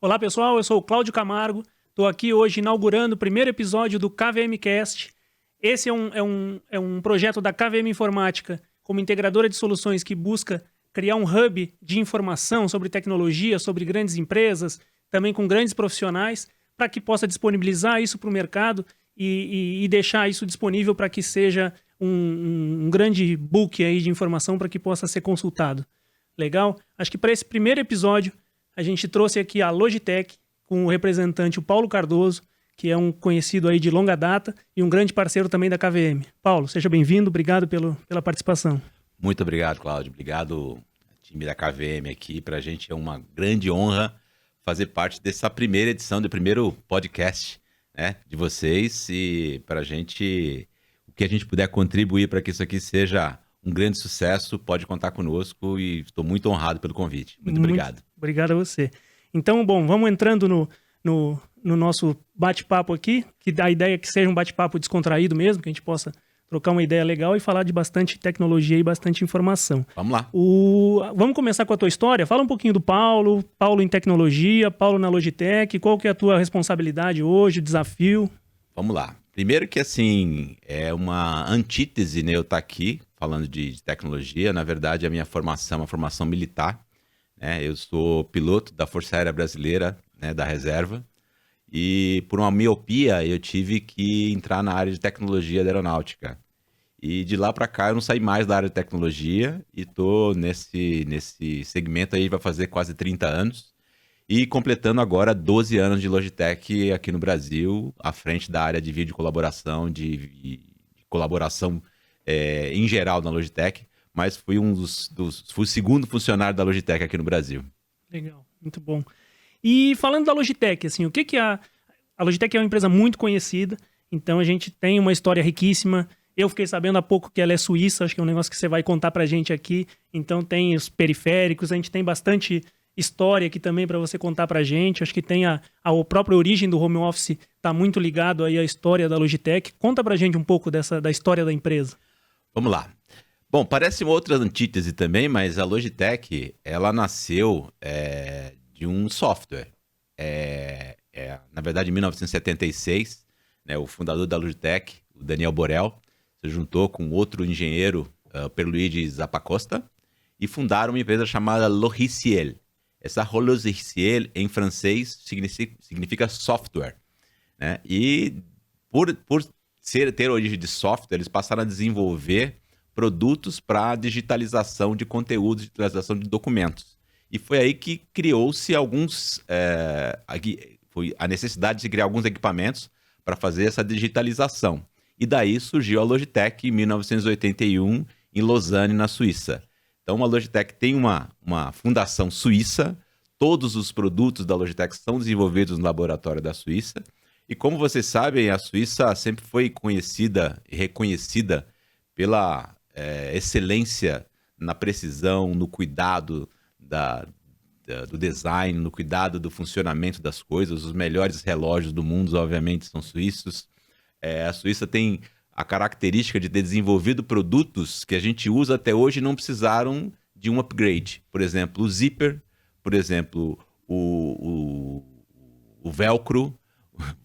Olá pessoal, eu sou o Cláudio Camargo, estou aqui hoje inaugurando o primeiro episódio do KVMcast. Esse é um projeto da KVM Informática, como integradora de soluções que busca criar um hub de informação sobre tecnologia, sobre grandes empresas, também com grandes profissionais, para que possa disponibilizar isso para o mercado e deixar isso disponível para que seja um grande book aí de informação para que possa ser consultado. Legal? Acho que para esse primeiro episódio a gente trouxe aqui a Logitech com o representante o Paulo Cardoso, que é um conhecido aí de longa data e um grande parceiro também da KVM. Paulo, seja bem-vindo, obrigado pela participação. Muito obrigado, Cláudio. Obrigado, time da KVM aqui. Para a gente é uma grande honra fazer parte dessa primeira edição, do primeiro podcast, né, de vocês. E para a gente, o que a gente puder contribuir para que isso aqui seja um grande sucesso, pode contar conosco e estou muito honrado pelo convite. Muito obrigado. Obrigado a você. Então, bom, vamos entrando no nosso bate-papo aqui, que a ideia é que seja um bate-papo descontraído mesmo, que a gente possa trocar uma ideia legal e falar de bastante tecnologia e bastante informação. Vamos lá. Vamos começar com a tua história? Fala um pouquinho do Paulo em tecnologia, Paulo na Logitech, qual que é a tua responsabilidade hoje, o desafio? Vamos lá. Primeiro que, assim, é uma antítese, né, eu estar aqui falando de tecnologia. Na verdade, a minha formação é uma formação militar, né? Eu sou piloto da Força Aérea Brasileira, né, da reserva, e por uma miopia eu tive que entrar na área de tecnologia da aeronáutica. E de lá para cá eu não saí mais da área de tecnologia e estou nesse segmento aí, vai fazer quase 30 anos. E completando agora 12 anos de Logitech aqui no Brasil, à frente da área de vídeo colaboração, de colaboração em geral na Logitech, mas fui fui o segundo funcionário da Logitech aqui no Brasil. Legal, muito bom. E falando da Logitech, assim, o que a Logitech é uma empresa muito conhecida, então a gente tem uma história riquíssima. Eu fiquei sabendo há pouco que ela é suíça, acho que é um negócio que você vai contar pra gente aqui. Então tem os periféricos, a gente tem bastante história aqui também para você contar pra gente. Acho que tem a própria origem do home office, tá muito ligado aí à história da Logitech. Conta pra gente um pouco da história da empresa. Vamos lá. Bom, parece uma outra antítese também, mas a Logitech, ela nasceu de um software. Na verdade, em 1976, né, o fundador da Logitech, o Daniel Borel, se juntou com outro engenheiro, Pierluigi Zappacosta, e fundaram uma empresa chamada Logiciel. Essa Logiciel, em francês, significa software, né? E por ter origem de software, eles passaram a desenvolver produtos para digitalização de conteúdos, digitalização de documentos. E foi aí que criou-se foi a necessidade de se criar alguns equipamentos para fazer essa digitalização. E daí surgiu a Logitech em 1981, em Lausanne, na Suíça. Então a Logitech tem uma fundação suíça, todos os produtos da Logitech são desenvolvidos no laboratório da Suíça. E como vocês sabem, a Suíça sempre foi conhecida e reconhecida pela excelência na precisão, no cuidado do design, no cuidado do funcionamento das coisas. Os melhores relógios do mundo, obviamente, são suíços. A Suíça tem a característica de ter desenvolvido produtos que a gente usa até hoje e não precisaram de um upgrade. Por exemplo, o zíper, por exemplo, o velcro,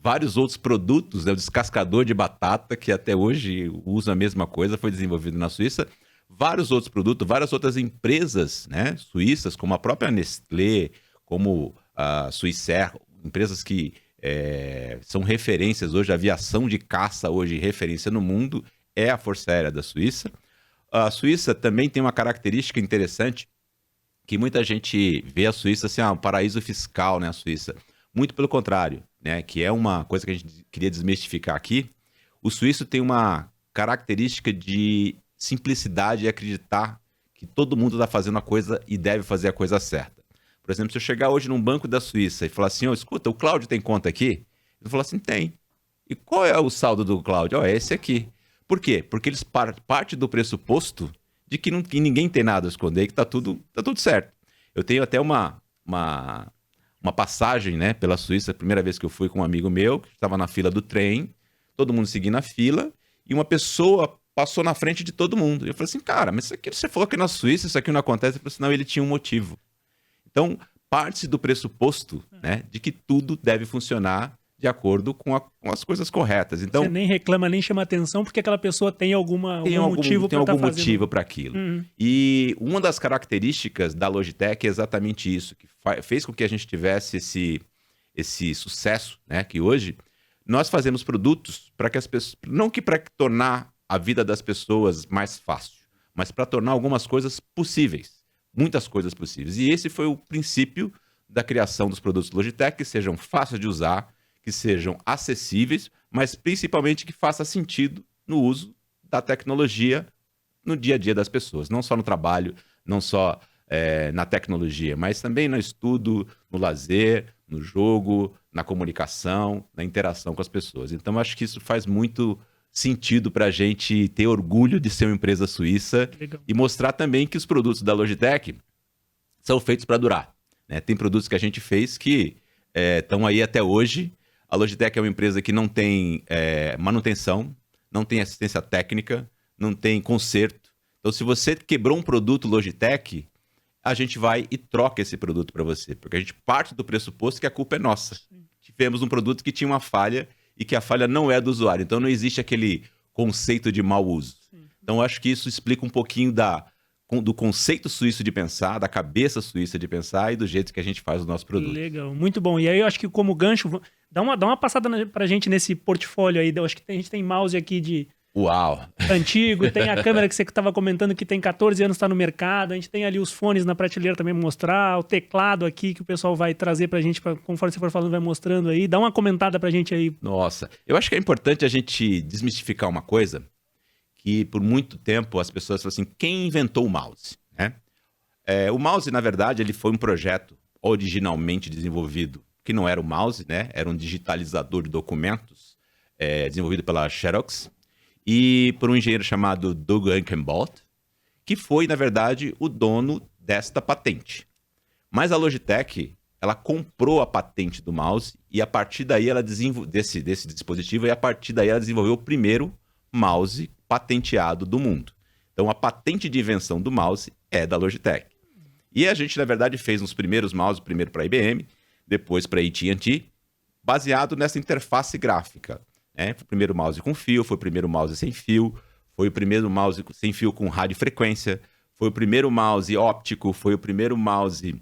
vários outros produtos, né? O descascador de batata, que até hoje usa a mesma coisa, foi desenvolvido na Suíça. Vários outros produtos, várias outras empresas, né, suíças, como a própria Nestlé, como a Swissair, empresas que são referências hoje, a aviação de caça hoje referência no mundo, é a Força Aérea da Suíça. A Suíça também tem uma característica interessante, que muita gente vê a Suíça assim, um paraíso fiscal, né, a Suíça. Muito pelo contrário, né, que é uma coisa que a gente queria desmistificar aqui. O suíço tem uma característica de simplicidade e acreditar que todo mundo está fazendo a coisa e deve fazer a coisa certa. Por exemplo, se eu chegar hoje num banco da Suíça e falar assim, escuta, o Cláudio tem conta aqui? Ele fala assim, tem. E qual é o saldo do Cláudio? É esse aqui. Por quê? Porque eles partem do pressuposto de que ninguém tem nada a esconder, que tá tudo certo. Eu tenho até uma passagem, né, pela Suíça, a primeira vez que eu fui com um amigo meu, que estava na fila do trem, todo mundo seguindo a fila, e uma pessoa passou na frente de todo mundo. E eu falei assim, cara, mas isso aqui, você falou que na Suíça isso aqui não acontece. Ele falou assim, não, ele tinha um motivo. Então, parte do pressuposto, né, de que tudo deve funcionar de acordo com as coisas corretas. Então, você nem reclama, nem chama atenção, porque aquela pessoa tem algum motivo para estar fazendo. Motivo para aquilo. E uma das características da Logitech é exatamente isso, que fez com que a gente tivesse esse sucesso, né, que hoje nós fazemos produtos para que as pessoas, não que para tornar a vida das pessoas mais fácil, mas para tornar algumas coisas possíveis, muitas coisas possíveis. E esse foi o princípio da criação dos produtos Logitech, que sejam fáceis de usar, que sejam acessíveis, mas principalmente que faça sentido no uso da tecnologia no dia a dia das pessoas. Não só no trabalho, não só na tecnologia, mas também no estudo, no lazer, no jogo, na comunicação, na interação com as pessoas. Então, acho que isso faz muito sentido para a gente ter orgulho de ser uma empresa suíça. Legal. E mostrar também que os produtos da Logitech são feitos para durar, né? Tem produtos que a gente fez que estão aí até hoje. A Logitech é uma empresa que não tem manutenção, não tem assistência técnica, não tem conserto. Então, se você quebrou um produto Logitech, a gente vai e troca esse produto para você, porque a gente parte do pressuposto que a culpa é nossa. Tivemos um produto que tinha uma falha e que a falha não é do usuário. Então, não existe aquele conceito de mau uso. Então, eu acho que isso explica um pouquinho do conceito suíço de pensar, da cabeça suíça de pensar e do jeito que a gente faz o nosso produto. Legal, muito bom. E aí eu acho que como gancho, dá uma passada pra gente nesse portfólio aí. Eu acho que a gente tem mouse aqui de Uau! Antigo, tem a câmera que você estava comentando que tem 14 anos, está no mercado, a gente tem ali os fones na prateleira também pra mostrar, o teclado aqui que o pessoal vai trazer pra gente, conforme você for falando, vai mostrando aí. Dá uma comentada pra gente aí. Nossa, eu acho que é importante a gente desmistificar uma coisa que por muito tempo as pessoas falam assim, quem inventou o mouse? Né? O mouse, na verdade, ele foi um projeto originalmente desenvolvido, que não era o mouse, né? Era um digitalizador de documentos, desenvolvido pela Xerox, e por um engenheiro chamado Doug Ankenbolt, que foi, na verdade, o dono desta patente. Mas a Logitech, ela comprou a patente do mouse e a partir daí ela desse dispositivo, e a partir daí ela desenvolveu o primeiro mouse patenteado do mundo. Então a patente de invenção do mouse é da Logitech. E a gente, na verdade, fez uns primeiros mouses, primeiro para a IBM, depois para a AT&T, baseado nessa interface gráfica. Foi o primeiro mouse com fio, foi o primeiro mouse sem fio, foi o primeiro mouse sem fio com radiofrequência, foi o primeiro mouse óptico, foi o primeiro mouse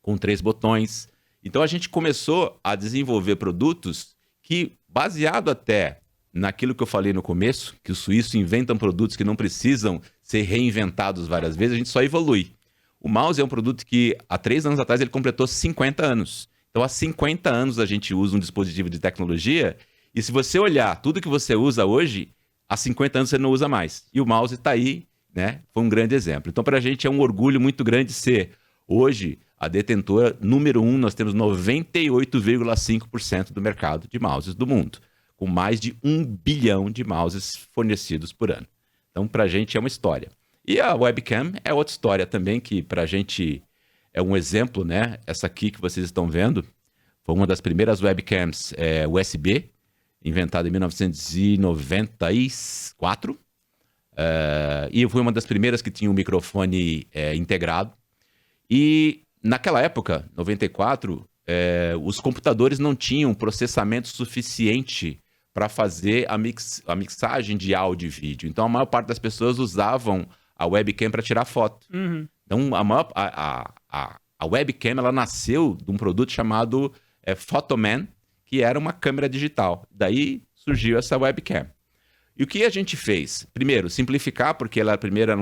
com 3 botões. Então a gente começou a desenvolver produtos que, baseado até naquilo que eu falei no começo, que os suíços inventam produtos que não precisam ser reinventados várias vezes, a gente só evolui. O mouse é um produto que, há 3 anos atrás, ele completou 50 anos. Então, há 50 anos a gente usa um dispositivo de tecnologia. E se você olhar tudo que você usa hoje, há 50 anos você não usa mais. E o mouse está aí, né? Foi um grande exemplo. Então, para a gente é um orgulho muito grande ser, hoje, a detentora número 1. Nós temos 98,5% do mercado de mouses do mundo, com mais de 1 bilhão de mouses fornecidos por ano. Então, para a gente é uma história. E a webcam é outra história também, que para a gente é um exemplo, né? Essa aqui que vocês estão vendo foi uma das primeiras webcams USB, inventada em 1994, e foi uma das primeiras que tinha um microfone integrado. E naquela época, 94, os computadores não tinham processamento suficiente para fazer a mixagem de áudio e vídeo. Então, a maior parte das pessoas usavam a webcam para tirar foto. Uhum. Então, a webcam ela nasceu de um produto chamado Photoman, que era uma câmera digital. Daí surgiu essa webcam. E o que a gente fez? Primeiro, simplificar, porque ela primeiro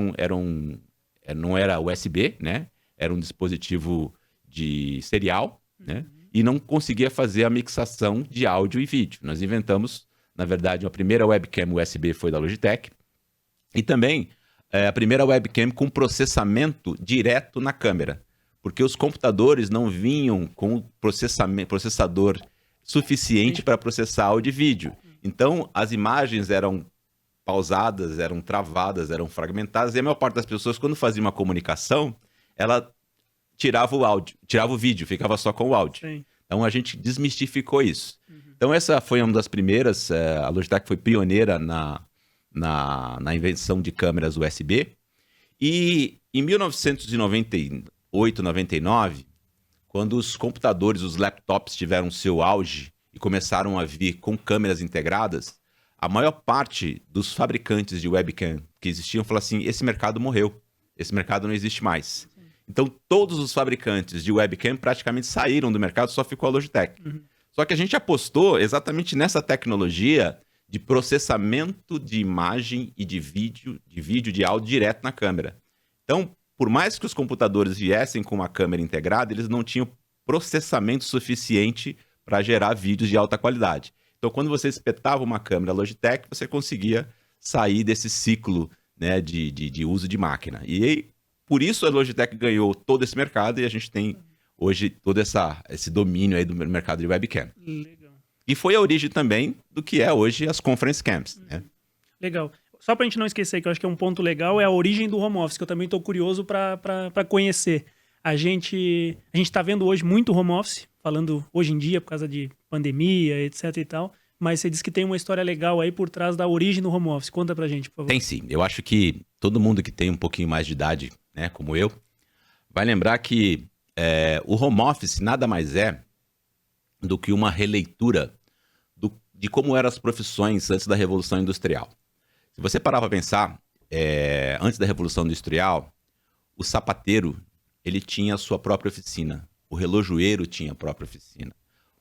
não era USB, né? Era um dispositivo de serial, né? E não conseguia fazer a mixação de áudio e vídeo. Nós inventamos, na verdade, a primeira webcam USB foi da Logitech. E também a primeira webcam com processamento direto na câmera. Porque os computadores não vinham com processador suficiente para processar áudio e vídeo. Então, as imagens eram pausadas, eram travadas, eram fragmentadas. E a maior parte das pessoas, quando fazia uma comunicação, ela tirava o áudio, tirava o vídeo, ficava só com o áudio. Sim. Então, a gente desmistificou isso. Uhum. Então, essa foi uma das primeiras. A Logitech foi pioneira na invenção de câmeras USB. E em 1998, 99, quando os computadores, os laptops tiveram seu auge e começaram a vir com câmeras integradas, a maior parte dos fabricantes de webcam que existiam falou assim, esse mercado morreu, esse mercado não existe mais. Então, todos os fabricantes de webcam praticamente saíram do mercado, só ficou a Logitech. Só que a gente apostou exatamente nessa tecnologia de processamento de imagem e de vídeo de áudio direto na câmera. Então, por mais que os computadores viessem com uma câmera integrada, eles não tinham processamento suficiente para gerar vídeos de alta qualidade. Então, quando você espetava uma câmera Logitech, você conseguia sair desse ciclo, né, de uso de máquina. E aí, por isso a Logitech ganhou todo esse mercado e a gente tem hoje todo esse domínio aí do mercado de webcam. Legal. E foi a origem também do que é hoje as conference cams, né? Legal. Só pra gente não esquecer, que eu acho que é um ponto legal, é a origem do home office, que eu também tô curioso para conhecer. A gente tá vendo hoje muito home office, falando hoje em dia por causa de pandemia, etc e tal, mas você disse que tem uma história legal aí por trás da origem do home office. Conta pra gente, por favor. Tem sim. Eu acho que todo mundo que tem um pouquinho mais de idade, né, como eu, vai lembrar que o home office nada mais é do que uma releitura de como eram as profissões antes da Revolução Industrial. Se você parar para pensar, antes da Revolução Industrial, o sapateiro ele tinha a sua própria oficina, o relojoeiro tinha a própria oficina,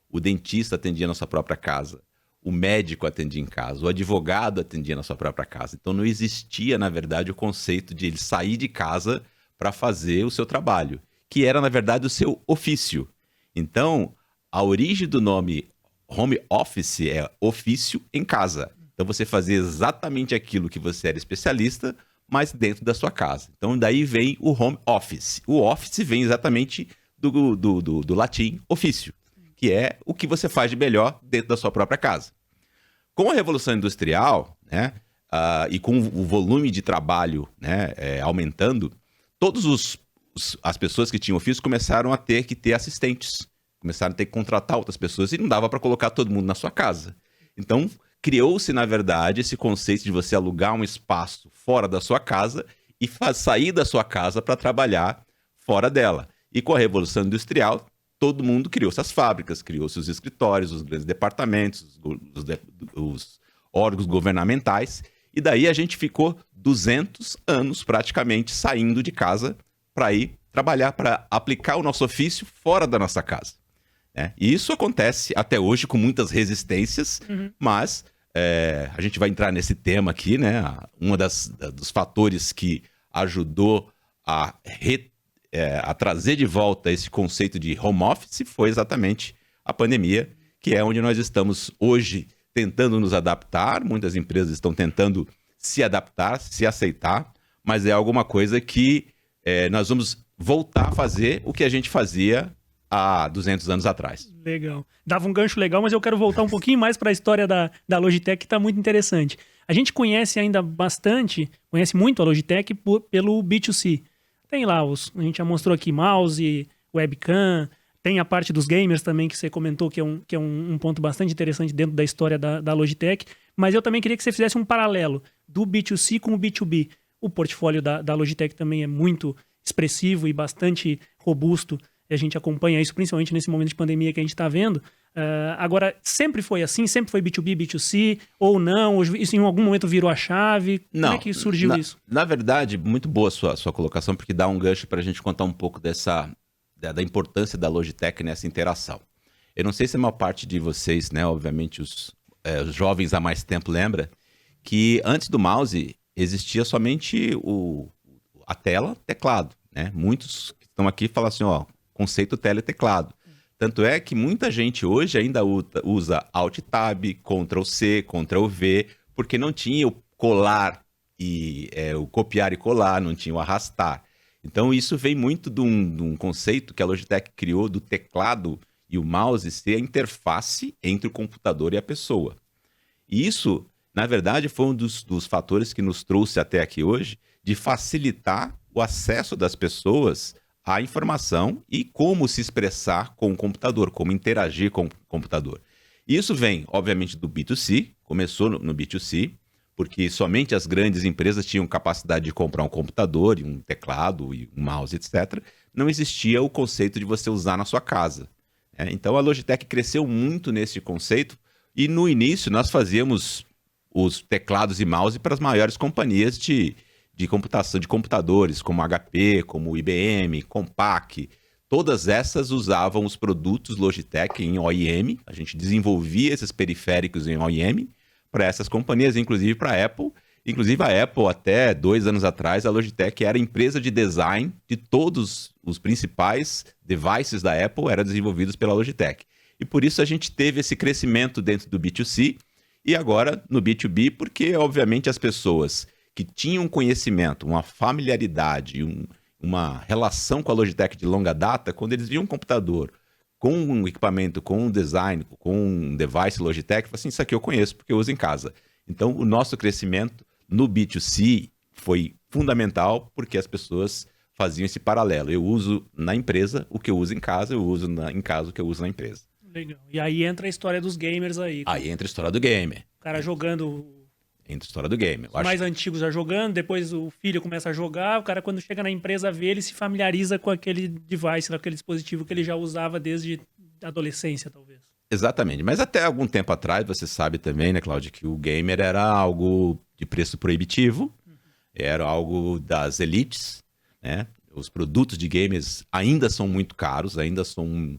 o dentista atendia na sua própria casa, o médico atendia em casa, o advogado atendia na sua própria casa. Então não existia, na verdade, o conceito de ele sair de casa para fazer o seu trabalho, que era, na verdade, o seu ofício. Então, a origem do nome home office é ofício em casa. Então você fazia exatamente aquilo que você era especialista, mas dentro da sua casa. Então daí vem o home office. O office vem exatamente do latim ofício, que é o que você faz de melhor dentro da sua própria casa. Com a Revolução Industrial, né, e com o volume de trabalho, né, aumentando, as pessoas que tinham ofício começaram a ter que ter assistentes, começaram a ter que contratar outras pessoas e não dava para colocar todo mundo na sua casa. Então, criou-se, na verdade, esse conceito de você alugar um espaço fora da sua casa e sair da sua casa para trabalhar fora dela. E com a Revolução Industrial, todo mundo criou suas fábricas, criou seus escritórios, os grandes departamentos, os órgãos governamentais. E daí a gente ficou 200 anos praticamente saindo de casa para ir trabalhar, para aplicar o nosso ofício fora da nossa casa. E isso acontece até hoje com muitas resistências, mas a gente vai entrar nesse tema aqui, né? Dos fatores que ajudou a trazer de volta esse conceito de home office foi exatamente a pandemia, que é onde nós estamos hoje tentando nos adaptar. Muitas empresas estão tentando se adaptar, se aceitar, mas é alguma coisa que nós vamos voltar a fazer o que a gente fazia há 200 anos atrás. Legal. Dava um gancho legal, mas eu quero voltar um pouquinho mais para a história da Logitech, que está muito interessante. A gente conhece muito a Logitech pelo B2C. Tem lá, a gente já mostrou aqui mouse, webcam, tem a parte dos gamers também, que você comentou que é um ponto bastante interessante dentro da história da Logitech, mas eu também queria que você fizesse um paralelo do B2C com o B2B. O portfólio da Logitech também é muito expressivo e bastante robusto. A gente acompanha isso, principalmente nesse momento de pandemia que a gente está vendo. Agora, sempre foi assim? Sempre foi B2B, B2C? Ou não? Isso em algum momento virou a chave? Não, como é que surgiu isso? Na verdade, muito boa a sua colocação, porque dá um gancho para a gente contar um pouco da importância da Logitech nessa interação. Eu não sei se a maior parte de vocês, né, obviamente os jovens há mais tempo lembra, que antes do mouse existia somente a tela, teclado. Né? Muitos que estão aqui falam assim, conceito tela e teclado. Tanto é que muita gente hoje ainda usa Alt-Tab, Ctrl-C, Ctrl-V, porque não tinha o colar, o copiar e colar, não tinha o arrastar. Então isso vem muito de um conceito que a Logitech criou do teclado e o mouse ser a interface entre o computador e a pessoa. E isso, na verdade, foi um dos fatores que nos trouxe até aqui hoje, de facilitar o acesso das pessoas à informação e como se expressar com o computador, como interagir com o computador. Isso vem, obviamente, do B2C, começou no B2C, porque somente as grandes empresas tinham capacidade de comprar um computador, e um teclado, e um mouse, etc. Não existia o conceito de você usar na sua casa. Então a Logitech cresceu muito nesse conceito, e no início nós fazíamos os teclados e mouse para as maiores companhias de computação, de computadores, como HP, como IBM, Compaq. Todas essas usavam os produtos Logitech em OEM. A gente desenvolvia esses periféricos em OEM para essas companhias, inclusive para a Apple. Inclusive a Apple, até 2 anos atrás, a Logitech era a empresa de design de todos os principais devices da Apple, eram desenvolvidos pela Logitech. E por isso a gente teve esse crescimento dentro do B2C e agora no B2B, porque obviamente as pessoas que tinham conhecimento, uma familiaridade, uma relação com a Logitech de longa data, quando eles viam um computador com um equipamento, com um design, com um device Logitech, falaram assim, isso aqui eu conheço porque eu uso em casa. Então o nosso crescimento no B2C foi fundamental porque as pessoas faziam esse paralelo. Eu uso na empresa o que eu uso em casa, eu uso em casa o que eu uso na empresa. Legal. E aí entra a história dos gamers aí. Aí entra a história do gamer. O cara jogando... Entra a história do gamer. Os mais antigos já jogando, depois o filho começa a jogar, o cara quando chega na empresa vê, ele se familiariza com aquele device, com aquele dispositivo que ele já usava desde a adolescência, talvez. Exatamente. Mas até algum tempo atrás, você sabe também, né, Cláudio, que o gamer era algo de preço proibitivo, era algo das elites, né? Os produtos de games ainda são muito caros, ainda são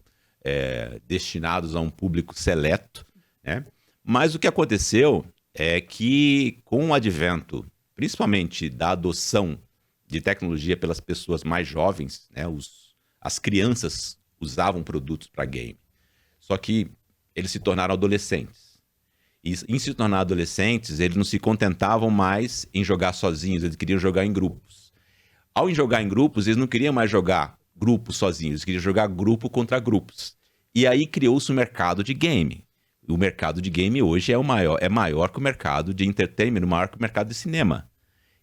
destinados a um público seleto, né? Mas o que aconteceu é que com o advento, principalmente da adoção de tecnologia pelas pessoas mais jovens, né, as crianças usavam produtos para game. Só que eles se tornaram adolescentes. E em se tornar adolescentes, eles não se contentavam mais em jogar sozinhos, eles queriam jogar em grupos. Ao jogar em grupos, eles não queriam mais jogar grupos sozinhos, eles queriam jogar grupo contra grupos. E aí criou-se o mercado de game. O mercado de game hoje é maior que o mercado de entertainment, maior que o mercado de cinema.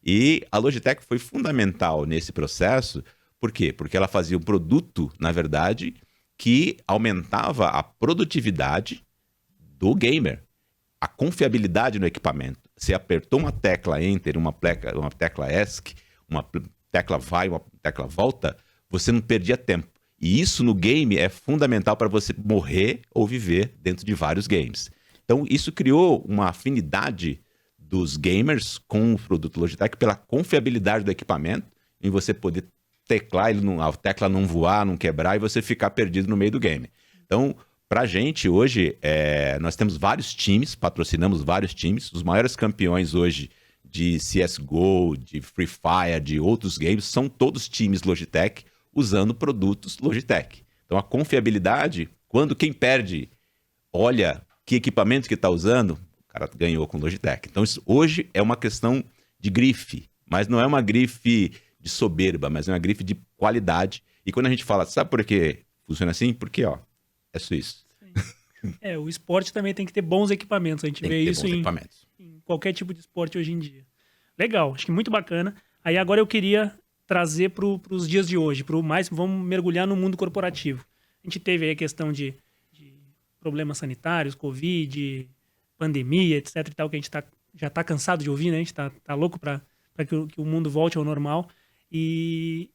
E a Logitech foi fundamental nesse processo. Por quê? Porque ela fazia um produto, na verdade, que aumentava a produtividade do gamer, a confiabilidade no equipamento. Você apertou uma tecla Enter, uma tecla ESC, uma tecla vai, uma tecla volta, você não perdia tempo. E isso no game é fundamental para você morrer ou viver dentro de vários games. Então isso criou uma afinidade dos gamers com o produto Logitech pela confiabilidade do equipamento, em você poder teclar, a tecla não voar, não quebrar e você ficar perdido no meio do game. Então, pra gente hoje, nós temos vários times, patrocinamos vários times, os maiores campeões hoje de CSGO, de Free Fire, de outros games, são todos times Logitech, usando produtos Logitech. Então a confiabilidade, quando quem perde olha que equipamento que está usando, o cara ganhou com Logitech. Então isso hoje é uma questão de grife, mas não é uma grife de soberba, mas é uma grife de qualidade. E quando a gente fala, sabe por que funciona assim? Porque, é suíço. O esporte também tem que ter bons equipamentos. A gente vê isso em qualquer tipo de esporte hoje em dia. Legal, acho que muito bacana. Aí agora eu queria trazer para os dias de hoje, vamos mergulhar no mundo corporativo. A gente teve aí a questão de problemas sanitários, Covid, pandemia, etc. e tal, que a gente já está cansado de ouvir, né? A gente está louco para que o mundo volte ao normal. E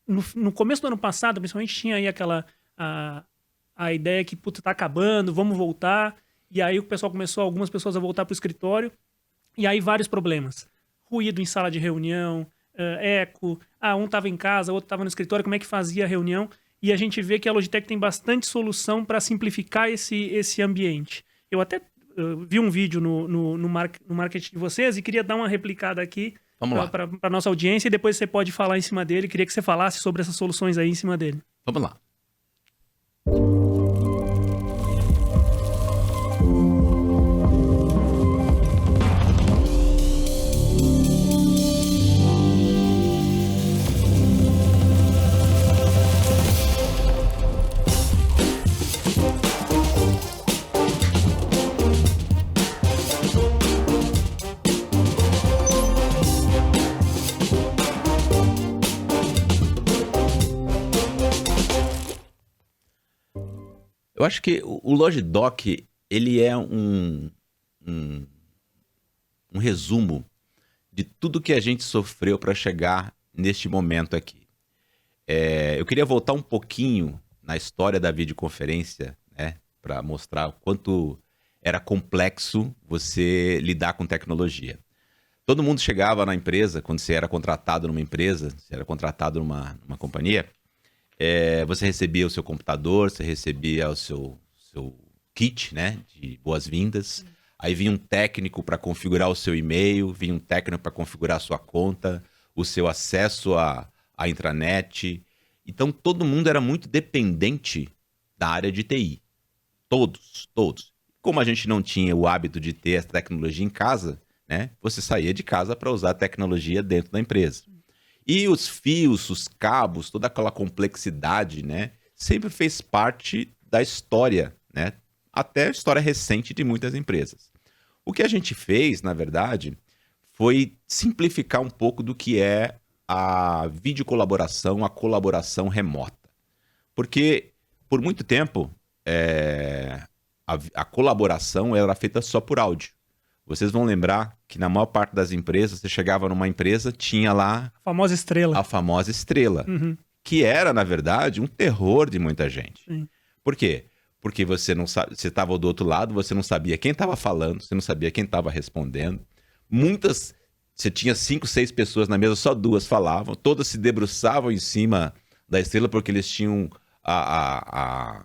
no começo do ano passado, principalmente, tinha aí a ideia que, puta, tá acabando, vamos voltar. E aí o pessoal algumas pessoas a voltar para o escritório. E aí vários problemas. Ruído em sala de reunião, eco, um estava em casa, outro estava no escritório, como é que fazia a reunião? E a gente vê que a Logitech tem bastante solução para simplificar esse ambiente. Eu até vi um vídeo no marketing de vocês e queria dar uma replicada aqui para a nossa audiência e depois você pode falar em cima dele. Queria que você falasse sobre essas soluções aí em cima dele. Vamos lá. Eu acho que o Logidock, ele é um um resumo de tudo que a gente sofreu para chegar neste momento aqui. Eu queria voltar um pouquinho na história da videoconferência, né, para mostrar o quanto era complexo você lidar com tecnologia. Todo mundo chegava na empresa, quando você era contratado numa empresa, você era contratado numa companhia, você recebia o seu computador, você recebia o seu kit, né, de boas-vindas. Aí vinha um técnico para configurar o seu e-mail, vinha um técnico para configurar a sua conta, o seu acesso à intranet. Então, todo mundo era muito dependente da área de TI. Todos. Como a gente não tinha o hábito de ter essa tecnologia em casa, né, você saía de casa para usar a tecnologia dentro da empresa. E os fios, os cabos, toda aquela complexidade, né, sempre fez parte da história, né, até a história recente de muitas empresas. O que a gente fez, na verdade, foi simplificar um pouco do que é a videocolaboração, a colaboração remota. Porque, por muito tempo, a colaboração era feita só por áudio. Vocês vão lembrar que na maior parte das empresas, você chegava numa empresa, tinha lá... A famosa estrela. A famosa estrela. Uhum. Que era, na verdade, um terror de muita gente. Sim. Por quê? Porque você não sabe, você estava do outro lado, você não sabia quem estava falando, você não sabia quem estava respondendo. Você tinha 5, 6 pessoas na mesa, só 2 falavam, todas se debruçavam em cima da estrela porque eles tinham a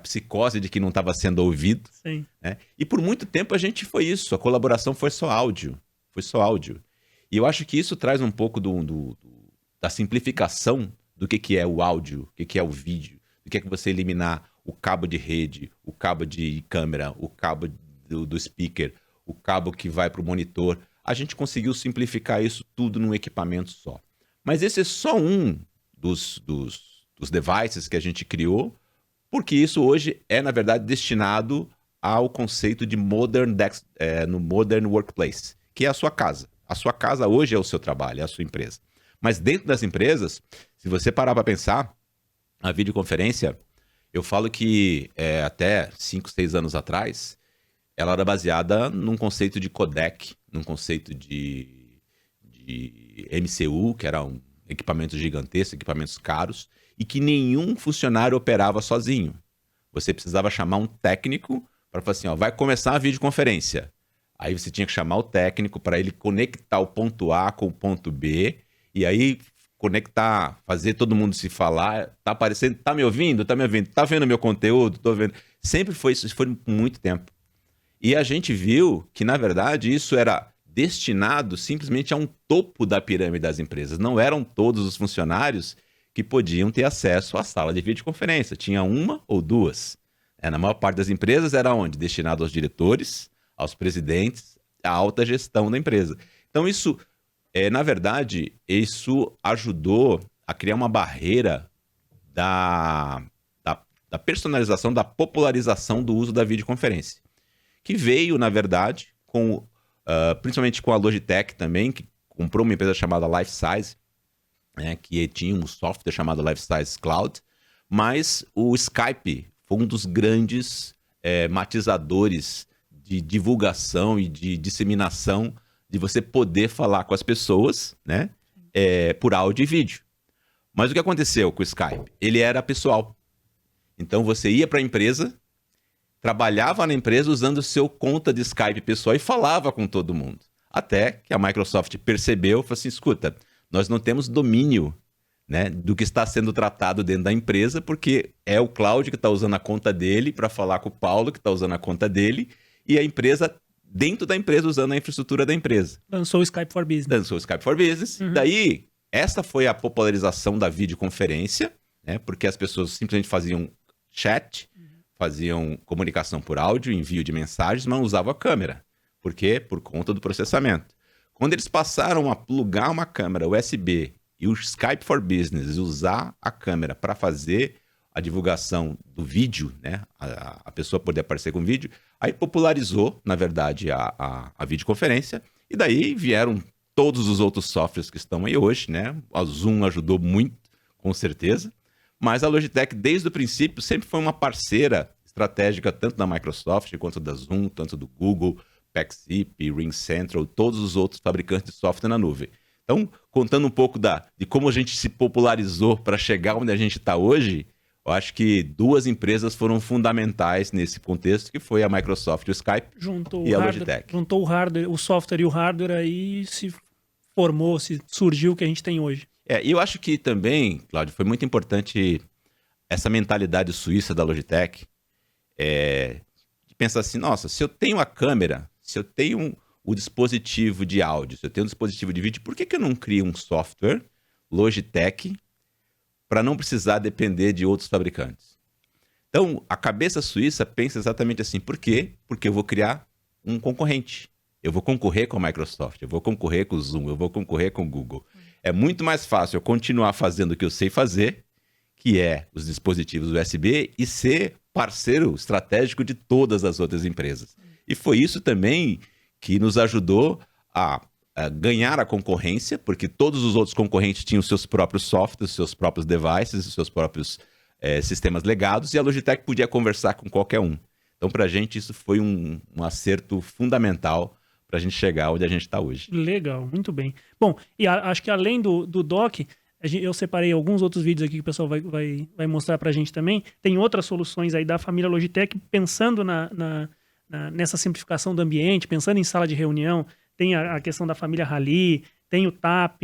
psicose de que não estava sendo ouvido. Sim. Né? E por muito tempo a gente foi isso, a colaboração foi só áudio. E eu acho que isso traz um pouco da simplificação do que é o áudio, o que é o vídeo, do que é você eliminar o cabo de rede, o cabo de câmera, o cabo do speaker, o cabo que vai para o monitor. A gente conseguiu simplificar isso tudo num equipamento só. Mas esse é só um dos devices que a gente criou, porque isso hoje é, na verdade, destinado ao conceito de no Modern Workplace, que é a sua casa. A sua casa hoje é o seu trabalho, é a sua empresa. Mas dentro das empresas, se você parar para pensar, a videoconferência, eu falo que até 5, 6 anos atrás, ela era baseada num conceito de codec, num conceito de MCU, que eram equipamentos gigantescos, equipamentos caros, e que nenhum funcionário operava sozinho. Você precisava chamar um técnico para falar assim, vai começar a videoconferência. Aí você tinha que chamar o técnico para ele conectar o ponto A com o ponto B, e aí conectar, fazer todo mundo se falar, tá aparecendo, tá me ouvindo, tá vendo meu conteúdo, tô vendo. Sempre foi isso foi por muito tempo. E a gente viu que, na verdade, isso era destinado simplesmente a um topo da pirâmide das empresas. Não eram todos os funcionários que podiam ter acesso à sala de videoconferência. Tinha uma ou duas. Na maior parte das empresas era onde? Destinado aos diretores, aos presidentes, à alta gestão da empresa. Então isso, na verdade, isso ajudou a criar uma barreira da personalização, da popularização do uso da videoconferência. Que veio, na verdade, principalmente com a Logitech também, que comprou uma empresa chamada Lifesize, né, que tinha um software chamado Lifesize Cloud, mas o Skype foi um dos grandes matizadores de divulgação e de disseminação de você poder falar com as pessoas, né, por áudio e vídeo. Mas o que aconteceu com o Skype? Ele era pessoal. Então você ia para a empresa, trabalhava na empresa usando o seu conta de Skype pessoal e falava com todo mundo. Até que a Microsoft percebeu e falou assim, escuta, nós não temos domínio, né, do que está sendo tratado dentro da empresa, porque é o Cláudio que está usando a conta dele para falar com o Paulo, que está usando a conta dele, e a empresa, dentro da empresa, usando a infraestrutura da empresa. Lançou o Skype for Business. Uhum. Daí, essa foi a popularização da videoconferência, né, porque as pessoas simplesmente faziam chat, faziam comunicação por áudio, envio de mensagens, mas não usavam a câmera. Por quê? Por conta do processamento. Quando eles passaram a plugar uma câmera USB e o Skype for Business usar a câmera para fazer a divulgação do vídeo, né? A pessoa poder aparecer com vídeo, aí popularizou, na verdade, a videoconferência, e daí vieram todos os outros softwares que estão aí hoje, né? A Zoom ajudou muito, com certeza, mas a Logitech, desde o princípio, sempre foi uma parceira estratégica, tanto da Microsoft, quanto da Zoom, tanto do Google, PackZip, RingCentral, todos os outros fabricantes de software na nuvem. Então, contando um pouco de como a gente se popularizou para chegar onde a gente está hoje, eu acho que 2 empresas foram fundamentais nesse contexto, que foi a Microsoft, o Skype e a Logitech. Juntou o hardware, o software e o hardware aí se formou, se surgiu o que a gente tem hoje. E eu acho que também, Cláudio, foi muito importante essa mentalidade suíça da Logitech, de pensar assim, nossa, se eu tenho a câmera, se eu tenho o dispositivo de áudio, se eu tenho um dispositivo de vídeo, por que eu não crio um software Logitech para não precisar depender de outros fabricantes? Então, a cabeça suíça pensa exatamente assim. Por quê? Porque eu vou criar um concorrente. Eu vou concorrer com a Microsoft, eu vou concorrer com o Zoom, eu vou concorrer com o Google. É muito mais fácil eu continuar fazendo o que eu sei fazer, que é os dispositivos USB, e ser parceiro estratégico de todas as outras empresas. E foi isso também que nos ajudou a ganhar a concorrência, porque todos os outros concorrentes tinham seus próprios softwares, seus próprios devices, seus próprios sistemas legados, e a Logitech podia conversar com qualquer um. Então, para a gente, isso foi um acerto fundamental para a gente chegar onde a gente está hoje. Legal, muito bem. Bom, e acho que além do dock, eu separei alguns outros vídeos aqui que o pessoal vai mostrar para a gente também. Tem outras soluções aí da família Logitech, pensando nessa simplificação do ambiente, pensando em sala de reunião. Tem a questão da família Rally, tem o TAP.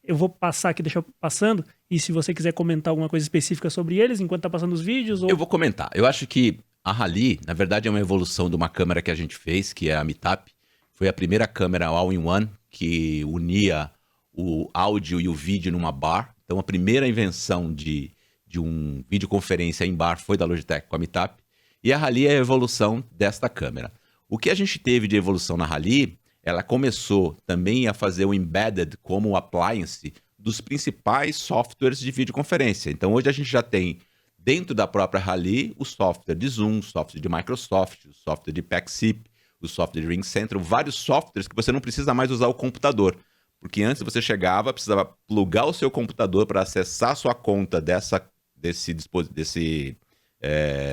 Eu vou passar aqui, deixar passando, e se você quiser comentar alguma coisa específica sobre eles enquanto está passando os vídeos. Eu vou comentar. Eu acho que a Rally, na verdade, é uma evolução de uma câmera que a gente fez, que é a Meetup. Foi a primeira câmera all-in-one que unia o áudio e o vídeo numa bar. Então, a primeira invenção de um videoconferência em bar foi da Logitech com a Meetup. E a Rally é a evolução desta câmera. O que a gente teve de evolução na Rally, ela começou também a fazer o embedded como appliance dos principais softwares de videoconferência. Então, hoje a gente já tem, dentro da própria Rally, o software de Zoom, o software de Microsoft, o software de PackZip, o software de RingCentral, vários softwares que você não precisa mais usar o computador. Porque antes você chegava, precisava plugar o seu computador para acessar a sua conta desse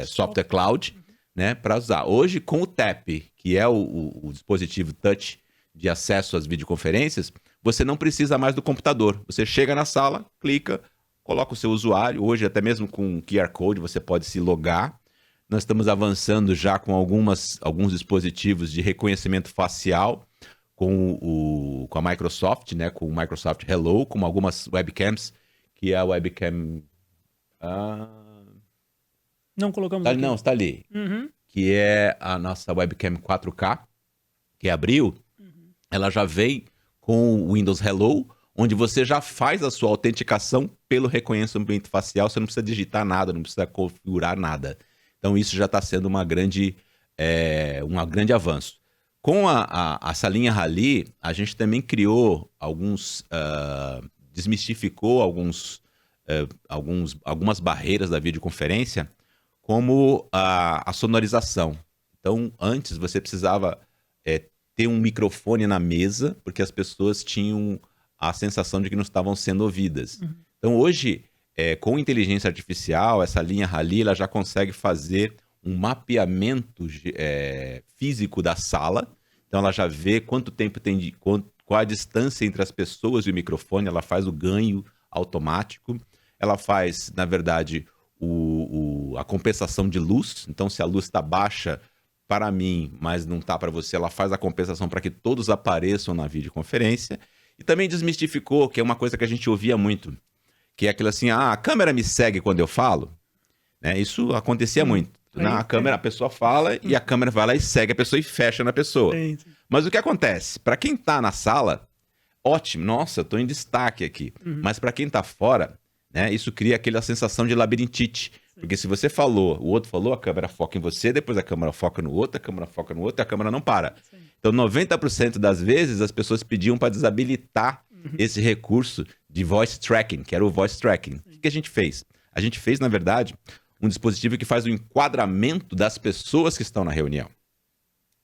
software cloud, né, para usar. Hoje, com o Tap, que é o dispositivo touch de acesso às videoconferências, você não precisa mais do computador. Você chega na sala, clica, coloca o seu usuário. Hoje, até mesmo com QR Code, você pode se logar. Nós estamos avançando já com alguns dispositivos de reconhecimento facial com a Microsoft, né, com o Microsoft Hello, com algumas webcams, que é a webcam... Não colocamos tá, aqui. Não, está ali. Uhum. Que é a nossa webcam 4K, que abriu. Ela já vem com o Windows Hello, onde você já faz a sua autenticação pelo reconhecimento facial, você não precisa digitar nada, não precisa configurar nada. Então isso já está sendo um grande avanço. Com essa linha Rally, a gente também criou desmistificou algumas barreiras da videoconferência, como a sonorização. Então, antes você precisava ter um microfone na mesa, porque as pessoas tinham a sensação de que não estavam sendo ouvidas. Uhum. Então, hoje, com inteligência artificial, essa linha Rally ela já consegue fazer um mapeamento físico da sala. Então, ela já vê quanto tempo tem qual a distância entre as pessoas e o microfone, ela faz o ganho automático. Ela faz, na verdade, a compensação de luz. Então, se a luz está baixa para mim, mas não está para você, ela faz a compensação para que todos apareçam na videoconferência. E também desmistificou, que é uma coisa que a gente ouvia muito, que é aquilo assim, a câmera me segue quando eu falo. Né? Isso acontecia muito. Na câmera, a pessoa fala e a câmera vai lá e segue a pessoa e fecha na pessoa. Sim. Mas o que acontece? Para quem está na sala, ótimo, nossa, eu estou em destaque aqui. Uhum. Mas para quem está fora, né, isso cria aquela sensação de labirintite. Sim. Porque se você falou, o outro falou, a câmera foca em você, depois a câmera foca no outro, a câmera foca no outro e a câmera não para. Sim. Então, 90% das vezes, as pessoas pediam para desabilitar esse recurso de voice tracking, que era o voice tracking. Sim. O que a gente fez? A gente fez, na verdade, um dispositivo que faz o enquadramento das pessoas que estão na reunião.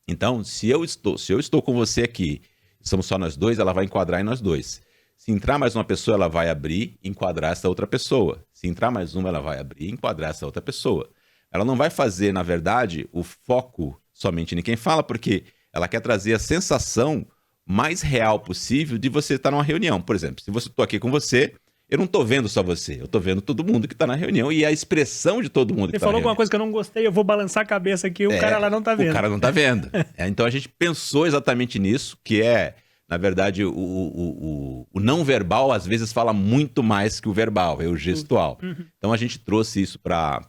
Então, se eu estou com você aqui, somos só nós dois, ela vai enquadrar em nós dois. Se entrar mais uma pessoa, ela vai abrir e enquadrar essa outra pessoa. Se entrar mais uma, ela vai abrir e enquadrar essa outra pessoa. Ela não vai fazer, na verdade, o foco somente em quem fala, porque ela quer trazer a sensação mais real possível de você estar numa reunião. Por exemplo, se eu estou aqui com você, eu não estou vendo só você, eu estou vendo todo mundo que está na reunião e a expressão de todo mundo que está na reunião. Você falou alguma coisa que eu não gostei, eu vou balançar a cabeça aqui, o cara lá não está vendo. O cara não está vendo. Então a gente pensou exatamente nisso, que é, na verdade, o não verbal às vezes fala muito mais que o verbal, é o gestual. Então a gente trouxe isso para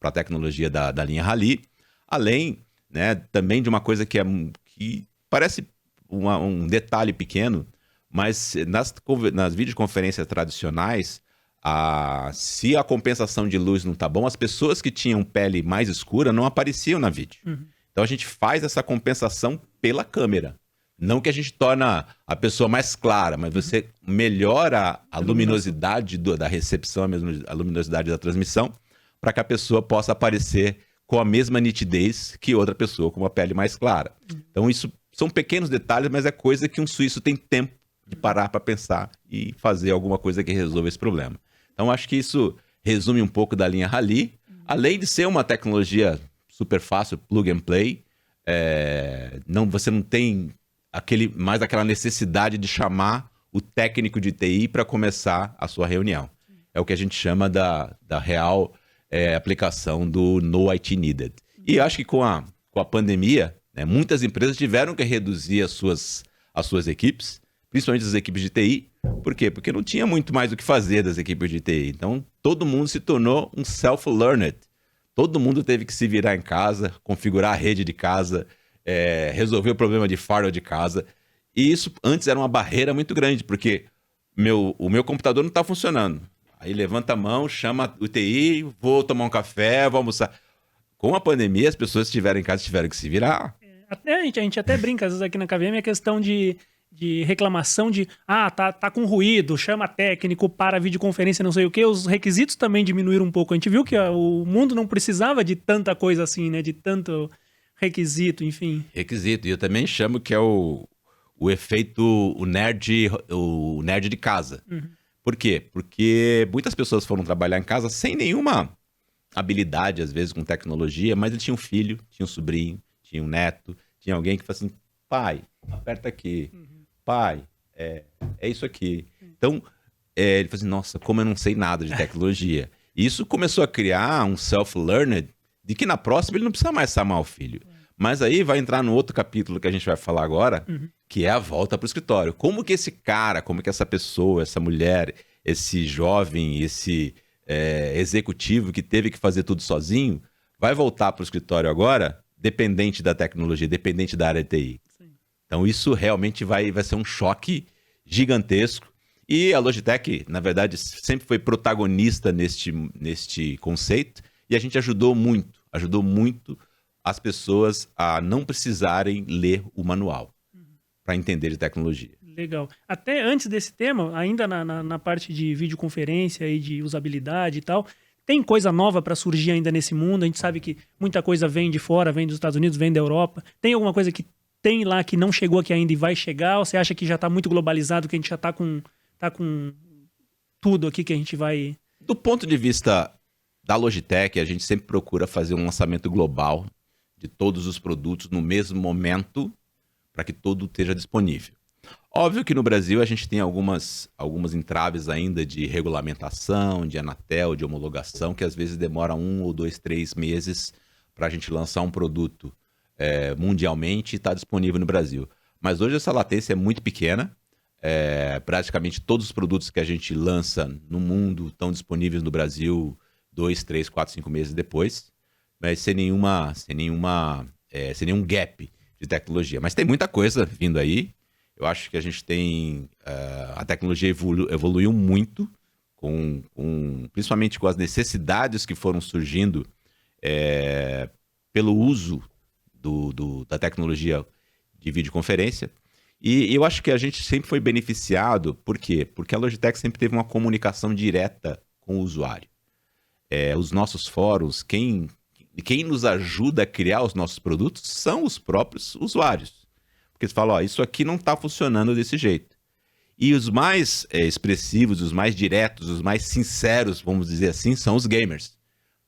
a tecnologia da linha Rally, além, né, também de uma coisa que parece um detalhe pequeno, mas nas videoconferências tradicionais, se a compensação de luz não tá bom, as pessoas que tinham pele mais escura não apareciam na vídeo. Então a gente faz essa compensação pela câmera. Não que a gente torna a pessoa mais clara, mas você melhora a luminosidade da recepção, a luminosidade da transmissão, para que a pessoa possa aparecer com a mesma nitidez que outra pessoa com uma pele mais clara. Então isso são pequenos detalhes, mas é coisa que um suíço tem tempo de parar para pensar e fazer alguma coisa que resolva esse problema. Então acho que isso resume um pouco da linha Rally. Além de ser uma tecnologia super fácil, plug and play, você não tem mais aquela necessidade de chamar o técnico de TI para começar a sua reunião. É o que a gente chama da real aplicação do No IT Needed. E acho que com a pandemia, né, muitas empresas tiveram que reduzir as suas equipes, principalmente as equipes de TI. Por quê? Porque não tinha muito mais o que fazer das equipes de TI. Então, todo mundo se tornou um self-learned. Todo mundo teve que se virar em casa, configurar a rede de casa, resolver o problema de firewall de casa. E isso antes era uma barreira muito grande, porque o meu computador não está funcionando. Aí levanta a mão, chama o TI, vou tomar um café, vou almoçar. Com a pandemia, as pessoas que estiveram em casa tiveram que se virar. A gente até brinca, às vezes, aqui na KVM, a questão de reclamação de tá com ruído, chama técnico, para a videoconferência, não sei o quê. Os requisitos também diminuíram um pouco. A gente viu que o mundo não precisava de tanta coisa assim, né? De tanto requisito, enfim. Requisito. E eu também chamo que é o efeito, o nerd de casa. Por quê? Porque muitas pessoas foram trabalhar em casa sem nenhuma habilidade, às vezes, com tecnologia, mas ele tinha um filho, tinha um sobrinho, tinha um neto, tinha alguém que falou assim, pai, aperta aqui. Pai, é isso aqui. Então, ele falou assim, nossa, como eu não sei nada de tecnologia. E isso começou a criar um self-learned de que na próxima ele não precisa mais chamar o filho. Mas aí vai entrar no outro capítulo que a gente vai falar agora, que é a volta para o escritório. Como que esse cara, como que essa pessoa, essa mulher, esse jovem, esse executivo que teve que fazer tudo sozinho, vai voltar para o escritório agora, dependente da tecnologia, dependente da área de TI. Então isso realmente vai ser um choque gigantesco. E a Logitech, na verdade, sempre foi protagonista neste conceito e a gente ajudou muito as pessoas a não precisarem ler o manual para entender de tecnologia. Legal. Até antes desse tema, ainda na parte de videoconferência e de usabilidade e tal, tem coisa nova para surgir ainda nesse mundo. A gente sabe que muita coisa vem de fora, vem dos Estados Unidos, vem da Europa. Tem alguma coisa que tem lá que não chegou aqui ainda e vai chegar? Ou você acha que já está muito globalizado, que a gente já está com tudo aqui que a gente vai... Do ponto de vista da Logitech, a gente sempre procura fazer um lançamento global de todos os produtos no mesmo momento para que tudo esteja disponível. Óbvio que no Brasil a gente tem algumas entraves ainda de regulamentação, de Anatel, de homologação, que às vezes demora 1 ou 2, 3 meses para a gente lançar um produto mundialmente e está disponível no Brasil. Mas hoje essa latência é muito pequena. Praticamente todos os produtos que a gente lança no mundo estão disponíveis no Brasil 2, 3, 4, 5 meses depois, mas sem nenhum gap de tecnologia. Mas tem muita coisa vindo aí. Eu acho que a gente tem... a tecnologia evoluiu muito, principalmente com as necessidades que foram surgindo pelo uso da tecnologia de videoconferência. E eu acho que a gente sempre foi beneficiado. Por quê? Porque a Logitech sempre teve uma comunicação direta com o usuário. Os nossos fóruns, quem nos ajuda a criar os nossos produtos são os próprios usuários. Porque eles falam, isso aqui não está funcionando desse jeito. E os mais expressivos, os mais diretos, os mais sinceros, vamos dizer assim, são os gamers.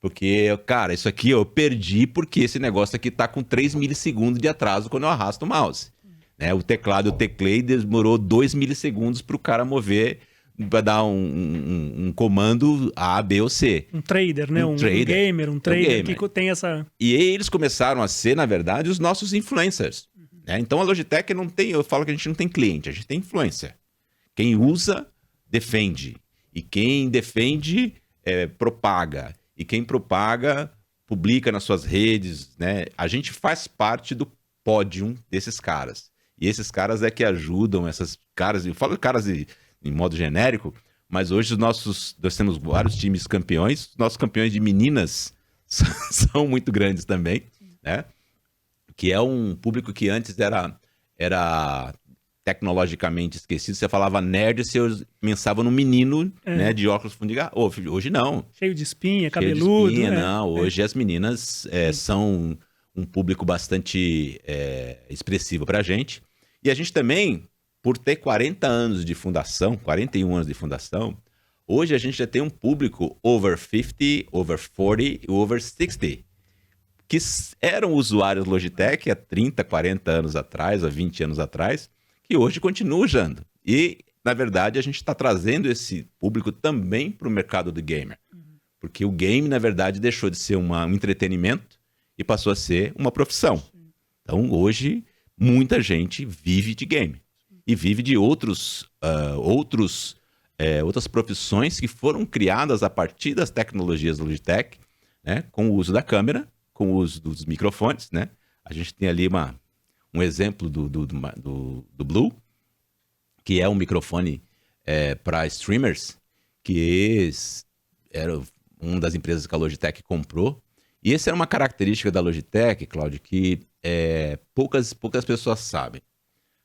Porque, cara, isso aqui eu perdi porque esse negócio aqui tá com 3 milissegundos de atraso quando eu arrasto o mouse. Né? O teclado eu teclei e demorou 2 milissegundos para o cara mover, para dar um comando A, B ou C. Um trader, né? Um trader. gamer, um trader que tem essa... E aí eles começaram a ser, na verdade, os nossos influencers. Né? Então a Logitech não tem, eu falo que a gente não tem cliente, a gente tem influencer. Quem usa, defende. E quem defende, propaga. E quem propaga, publica nas suas redes, né? A gente faz parte do pódio desses caras. E esses caras é que ajudam essas caras, eu falo caras em modo genérico, mas hoje nós temos vários times campeões, nossos campeões de meninas são muito grandes também, né? Que é um público que antes era tecnologicamente esquecido. Você falava nerd, você pensava no menino, né, de óculos fundo de garrafa. Hoje não. Cheio de espinha, cabeludo. Cheio de espinha, não. Hoje as meninas são um público bastante expressivo pra gente. E a gente também, por ter 40 anos de fundação, 41 anos de fundação, hoje a gente já tem um público over 50, over 40 e over 60, que eram usuários Logitech há 30, 40 anos atrás, há 20 anos atrás, que hoje continua usando. E, na verdade, a gente está trazendo esse público também para o mercado do gamer. Porque o game, na verdade, deixou de ser um entretenimento e passou a ser uma profissão. Então, hoje, muita gente vive de game. E vive de outras profissões que foram criadas a partir das tecnologias Logitech, né? Com o uso da câmera, com o uso dos microfones, né? A gente tem ali um exemplo do Blue, que é um microfone para streamers, que era uma das empresas que a Logitech comprou. E essa era uma característica da Logitech, Cláudio, que poucas pessoas sabem.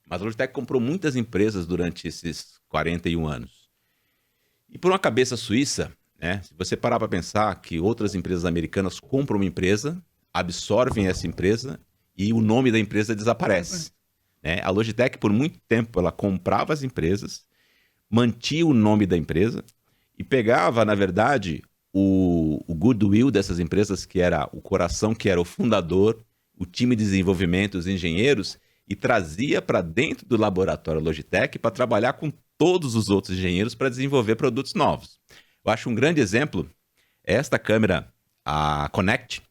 Mas a Logitech comprou muitas empresas durante esses 41 anos. E por uma cabeça suíça, né, se você parar para pensar que outras empresas americanas compram uma empresa, absorvem essa empresa e o nome da empresa desaparece. Né? A Logitech, por muito tempo, ela comprava as empresas, mantinha o nome da empresa e pegava, na verdade, o goodwill dessas empresas, que era o coração, que era o fundador, o time de desenvolvimento, os engenheiros, e trazia para dentro do laboratório Logitech para trabalhar com todos os outros engenheiros para desenvolver produtos novos. Eu acho um grande exemplo esta câmera, a Connect,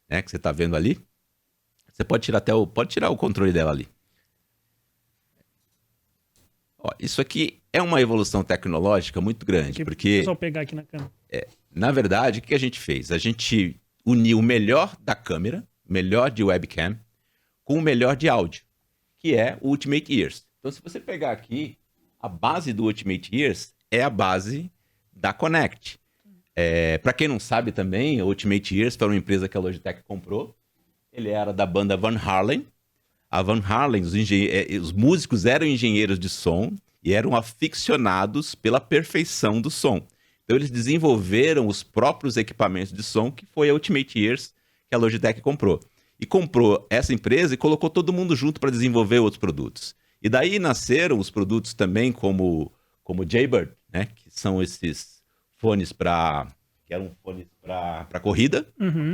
né, que você está vendo ali. Você pode tirar o controle dela ali. Ó, isso aqui é uma evolução tecnológica muito grande, porque... Deixa eu pegar aqui na câmera. Na verdade, o que a gente fez? A gente uniu o melhor da câmera, o melhor de webcam, com o melhor de áudio, que é o Ultimate Ears. Então, se você pegar aqui, a base do Ultimate Ears é a base da Connect. Para quem não sabe também, o Ultimate Ears foi uma empresa que a Logitech comprou. Ele era da banda Van Halen. A Van Halen, os músicos eram engenheiros de som e eram aficionados pela perfeição do som. Então eles desenvolveram os próprios equipamentos de som, que foi a Ultimate Ears que a Logitech comprou. E comprou essa empresa e colocou todo mundo junto para desenvolver outros produtos. E daí nasceram os produtos também como o Jaybird, né? Que são esses fones que eram fones para corrida,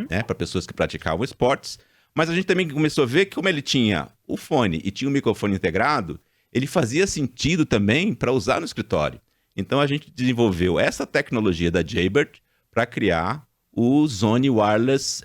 né? Para pessoas que praticavam esportes. Mas a gente também começou a ver que, como ele tinha o fone e tinha o microfone integrado, ele fazia sentido também para usar no escritório. Então a gente desenvolveu essa tecnologia da Jaybird para criar o Zone Wireless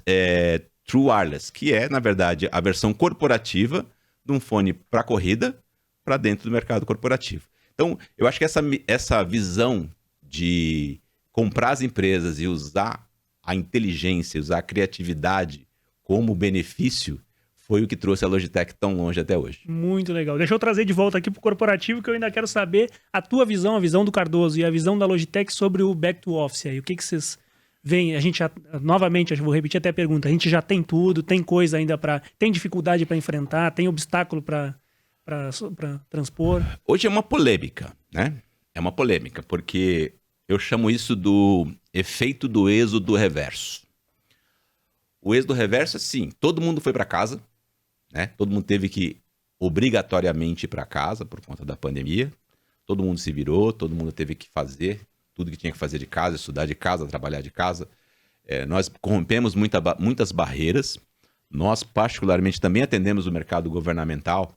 True Wireless, que é, na verdade, a versão corporativa de um fone para corrida para dentro do mercado corporativo. Então, eu acho que essa visão de comprar as empresas e usar a inteligência, usar a criatividade como benefício, foi o que trouxe a Logitech tão longe até hoje. Muito legal. Deixa eu trazer de volta aqui para o corporativo, que eu ainda quero saber a tua visão, a visão do Cardoso e a visão da Logitech sobre o Back to Office. Aí. O que vocês veem? A gente já, novamente, eu vou repetir até a pergunta, a gente já tem tudo, tem coisa ainda tem dificuldade para enfrentar, tem obstáculo para transpor? Hoje é uma polêmica, né? É uma polêmica, porque eu chamo isso do efeito do êxodo reverso. O êxodo reverso é assim, todo mundo foi para casa, né? Todo mundo teve que obrigatoriamente ir para casa por conta da pandemia. Todo mundo se virou, todo mundo teve que fazer tudo que tinha que fazer de casa, estudar de casa, trabalhar de casa. Nós corrompemos muitas barreiras. Nós, particularmente, também atendemos o mercado governamental,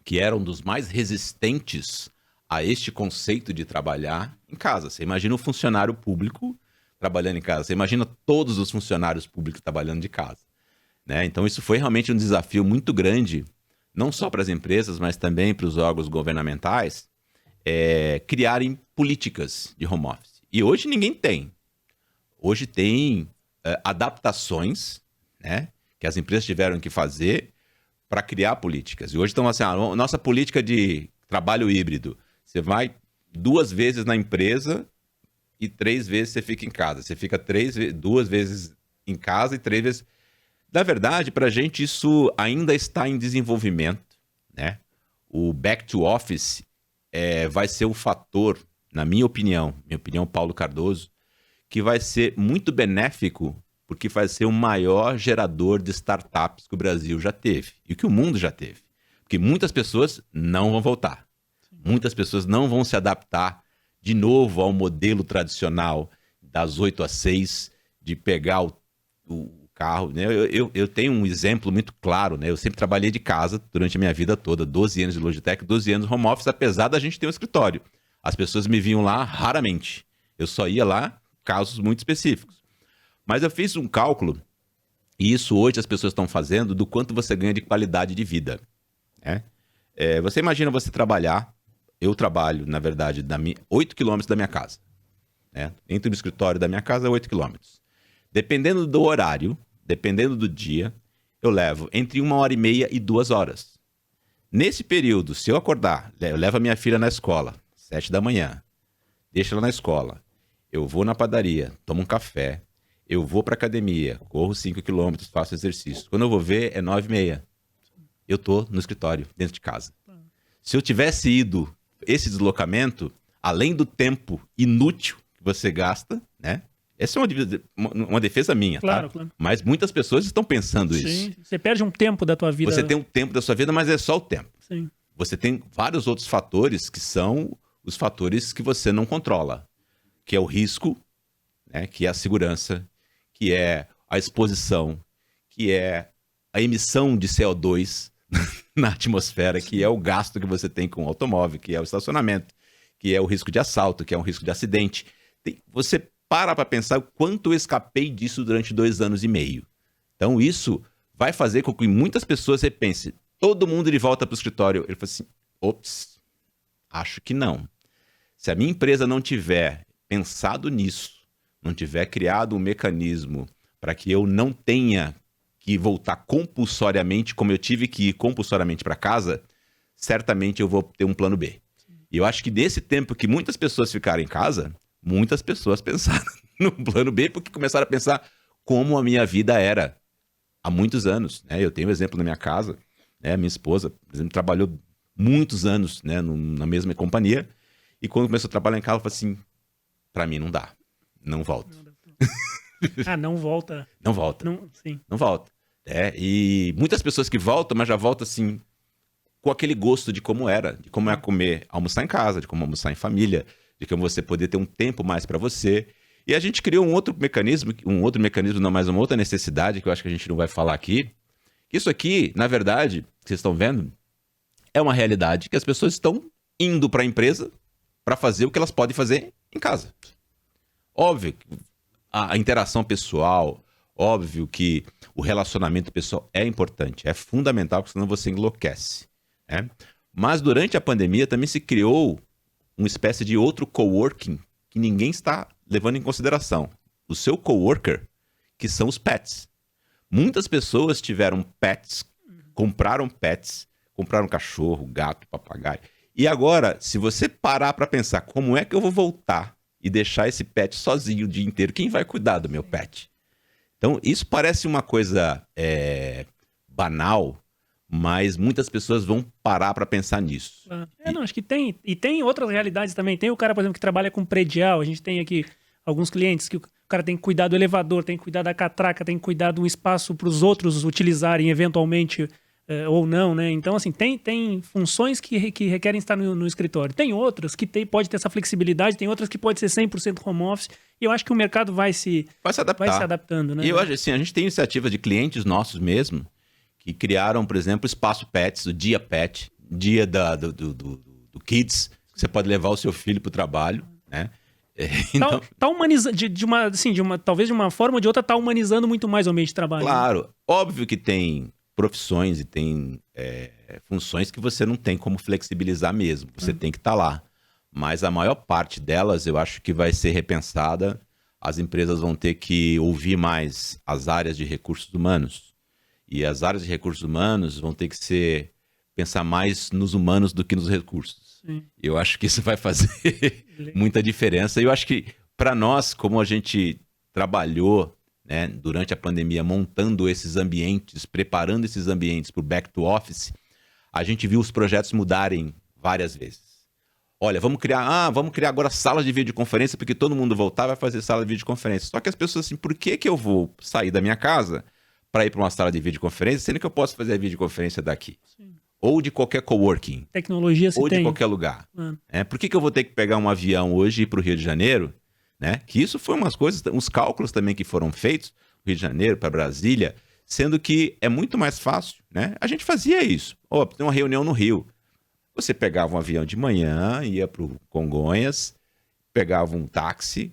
que era um dos mais resistentes a este conceito de trabalhar em casa. Você imagina um funcionário público trabalhando em casa. Você imagina todos os funcionários públicos trabalhando de casa, né? Então, isso foi realmente um desafio muito grande, não só para as empresas, mas também para os órgãos governamentais, criarem políticas de home office. E hoje ninguém tem. Hoje tem adaptações, né, que as empresas tiveram que fazer para criar políticas. E hoje estão assim, a nossa política de trabalho híbrido. Você vai 2 vezes na empresa e 3 vezes você fica em casa. Você fica 2 vezes em casa e 3 vezes... Na verdade, para a gente isso ainda está em desenvolvimento, né? O back to office vai ser o fator, na minha opinião, Paulo Cardoso, que vai ser muito benéfico, porque vai ser o maior gerador de startups que o Brasil já teve e que o mundo já teve. Porque muitas pessoas não vão voltar. Muitas pessoas não vão se adaptar de novo ao modelo tradicional das 8 às 6, de pegar o carro, né? Eu tenho um exemplo muito claro, né? Eu sempre trabalhei de casa durante a minha vida toda, 12 anos de Logitech, 12 anos de home office, apesar da gente ter um escritório. As pessoas me viam lá raramente. Eu só ia lá em casos muito específicos. Mas eu fiz um cálculo, e isso hoje as pessoas estão fazendo, do quanto você ganha de qualidade de vida, né? Você imagina você trabalhar, eu trabalho, na verdade, 8 quilômetros da minha casa, né? Entre o escritório da minha casa, 8 quilômetros. Dependendo do horário, dependendo do dia, eu levo entre 1h30 e 2 horas. Nesse período, se eu acordar, eu levo a minha filha na escola, 7 da manhã, deixo ela na escola, eu vou na padaria, tomo um café, eu vou para academia, corro 5 quilômetros, faço exercício. Quando eu vou ver, é 9h30. Eu tô no escritório, dentro de casa. Se eu tivesse ido esse deslocamento, além do tempo inútil que você gasta, né? Essa é uma defesa minha, claro, tá? Claro. Mas muitas pessoas estão pensando isso. Sim, você perde um tempo da tua vida. Você tem um tempo da sua vida, mas é só o tempo. Sim. Você tem vários outros fatores que são os fatores que você não controla, que é o risco, né? Que é a segurança, que é a exposição, que é a emissão de CO2 na atmosfera, que é o gasto que você tem com o automóvel, que é o estacionamento, que é o risco de assalto, que é o risco de acidente. Você para pensar o quanto eu escapei disso durante 2 anos e meio. Então isso vai fazer com que muitas pessoas repensem. Todo mundo de volta para o escritório. Ele fala assim, ops, acho que não. Se a minha empresa não tiver pensado nisso, não tiver criado um mecanismo para que eu não tenha que voltar compulsoriamente, como eu tive que ir compulsoriamente para casa, certamente eu vou ter um plano B. E eu acho que nesse tempo que muitas pessoas ficaram em casa, muitas pessoas pensaram no plano B, porque começaram a pensar como a minha vida era há muitos anos, né? Eu tenho um exemplo na minha casa, né? Minha esposa, por exemplo, trabalhou muitos anos, né, na mesma companhia, e quando começou a trabalhar em casa, ela falou assim, para mim não dá, não volto. Não volta. Não volta. Sim. Não volta. E muitas pessoas que voltam, mas já voltam assim, com aquele gosto de como era, de como é comer, almoçar em casa, de como almoçar em família, de como você poder ter um tempo mais para você. E a gente criou um outro mecanismo, não, mais uma outra necessidade, que eu acho que a gente não vai falar aqui. Isso aqui, na verdade, que vocês estão vendo, é uma realidade que as pessoas estão indo para a empresa para fazer o que elas podem fazer em casa. Óbvio, a interação pessoal, óbvio que o relacionamento pessoal é importante, é fundamental, porque senão você enlouquece, né? Mas durante a pandemia também se criou uma espécie de outro coworking que ninguém está levando em consideração. O seu coworker, que são os pets. Muitas pessoas tiveram pets, compraram cachorro, gato, papagaio. E agora, se você parar para pensar como é que eu vou voltar e deixar esse pet sozinho o dia inteiro, quem vai cuidar do meu pet? Então, isso parece uma coisa banal, mas muitas pessoas vão parar para pensar nisso. Acho que tem. E tem outras realidades também. Tem o cara, por exemplo, que trabalha com predial. A gente tem aqui alguns clientes que o cara tem que cuidar do elevador, tem que cuidar da catraca, tem que cuidar de um espaço para os outros utilizarem eventualmente ou não, né? Então, assim, tem funções que requerem estar no escritório. Tem outras que pode ter essa flexibilidade, tem outras que pode ser 100% home office, e eu acho que o mercado vai se adaptando, né? E eu acho assim, a gente tem iniciativas de clientes nossos mesmo, que criaram, por exemplo, o Espaço Pets, o Dia Pet, dia do Kids, que você pode levar o seu filho para o trabalho, né? Então, tá humanizando, talvez de uma forma ou de outra, tá humanizando muito mais o meio de trabalho. Claro, né? Óbvio que tem profissões e tem funções que você não tem como flexibilizar mesmo, você tem que estar lá. Mas a maior parte delas eu acho que vai ser repensada, as empresas vão ter que ouvir mais as áreas de recursos humanos, e as áreas de recursos humanos vão ter que pensar mais nos humanos do que nos recursos. Sim. Eu acho que isso vai fazer muita diferença, e eu acho que para nós, como a gente trabalhou, né, durante a pandemia, montando esses ambientes, preparando esses ambientes para o back to office, a gente viu os projetos mudarem várias vezes. Olha, vamos criar agora salas de videoconferência, porque todo mundo voltar vai fazer sala de videoconferência. Só que as pessoas assim, por que eu vou sair da minha casa para ir para uma sala de videoconferência, sendo que eu posso fazer a videoconferência daqui? Sim. Ou de qualquer coworking. Tecnologia se ou tem. De qualquer lugar. Por que eu vou ter que pegar um avião hoje e ir para o Rio de Janeiro? Né? Que isso foi uns cálculos também que foram feitos, Rio de Janeiro para Brasília, sendo que é muito mais fácil, né? A gente fazia isso. Tem uma reunião no Rio. Você pegava um avião de manhã, ia para o Congonhas, pegava um táxi,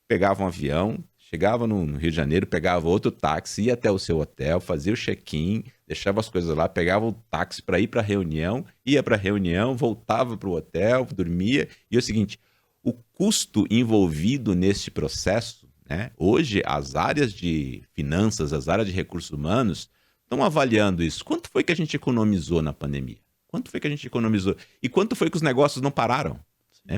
pegava um avião, chegava no Rio de Janeiro, pegava outro táxi, ia até o seu hotel, fazia o check-in, deixava as coisas lá, pegava o táxi para ir para a reunião, ia para a reunião, voltava para o hotel, dormia. E é o seguinte, o custo envolvido nesse processo, né? Hoje as áreas de finanças, as áreas de recursos humanos estão avaliando isso. Quanto foi que a gente economizou na pandemia? Quanto foi que a gente economizou? E quanto foi que os negócios não pararam?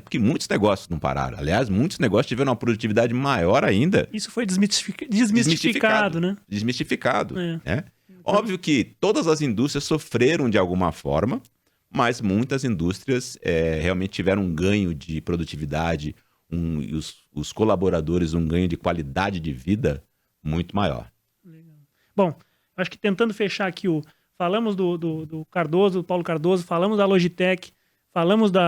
Porque muitos negócios não pararam. Aliás, muitos negócios tiveram uma produtividade maior ainda. Isso foi desmistificado, né? Desmistificado. Né? Óbvio que todas as indústrias sofreram de alguma forma, mas muitas indústrias realmente tiveram um ganho de produtividade, e os colaboradores um ganho de qualidade de vida muito maior. Legal. Bom, acho que tentando fechar aqui, falamos do Cardoso, do Paulo Cardoso, falamos da Logitech, falamos do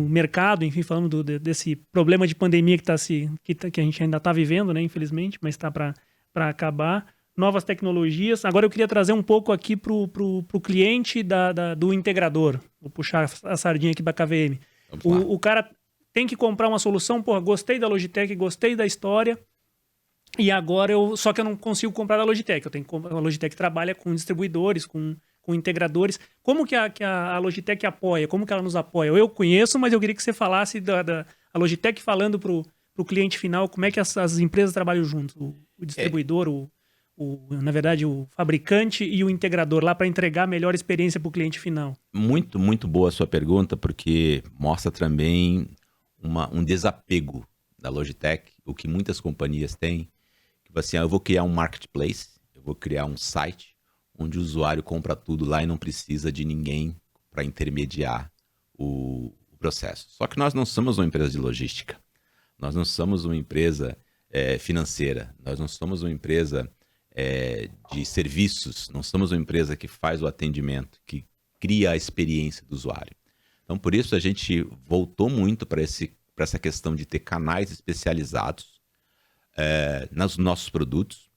mercado, enfim, falamos desse problema de pandemia que a gente ainda está vivendo, né, infelizmente, mas está para acabar. Novas tecnologias. Agora eu queria trazer um pouco aqui para o cliente do integrador. Vou puxar a sardinha aqui para a KVM. O cara tem que comprar uma solução, gostei da Logitech, gostei da história, e agora só que eu não consigo comprar da Logitech. A Logitech trabalha com distribuidores, com integradores. Como que a Logitech apoia? Como que ela nos apoia? Eu conheço, mas eu queria que você falasse a Logitech falando para o cliente final, como é que as empresas trabalham juntos, o distribuidor, na verdade, o fabricante e o integrador lá para entregar a melhor experiência para o cliente final. Muito, muito boa a sua pergunta, porque mostra também um desapego da Logitech, o que muitas companhias têm. Tipo assim, eu vou criar um marketplace, eu vou criar um site onde o usuário compra tudo lá e não precisa de ninguém para intermediar o processo. Só que nós não somos uma empresa de logística, nós não somos uma empresa financeira, nós não somos uma empresa de serviços, não somos uma empresa que faz o atendimento, que cria a experiência do usuário. Então, por isso, a gente voltou muito para essa questão de ter canais especializados nos nossos produtos.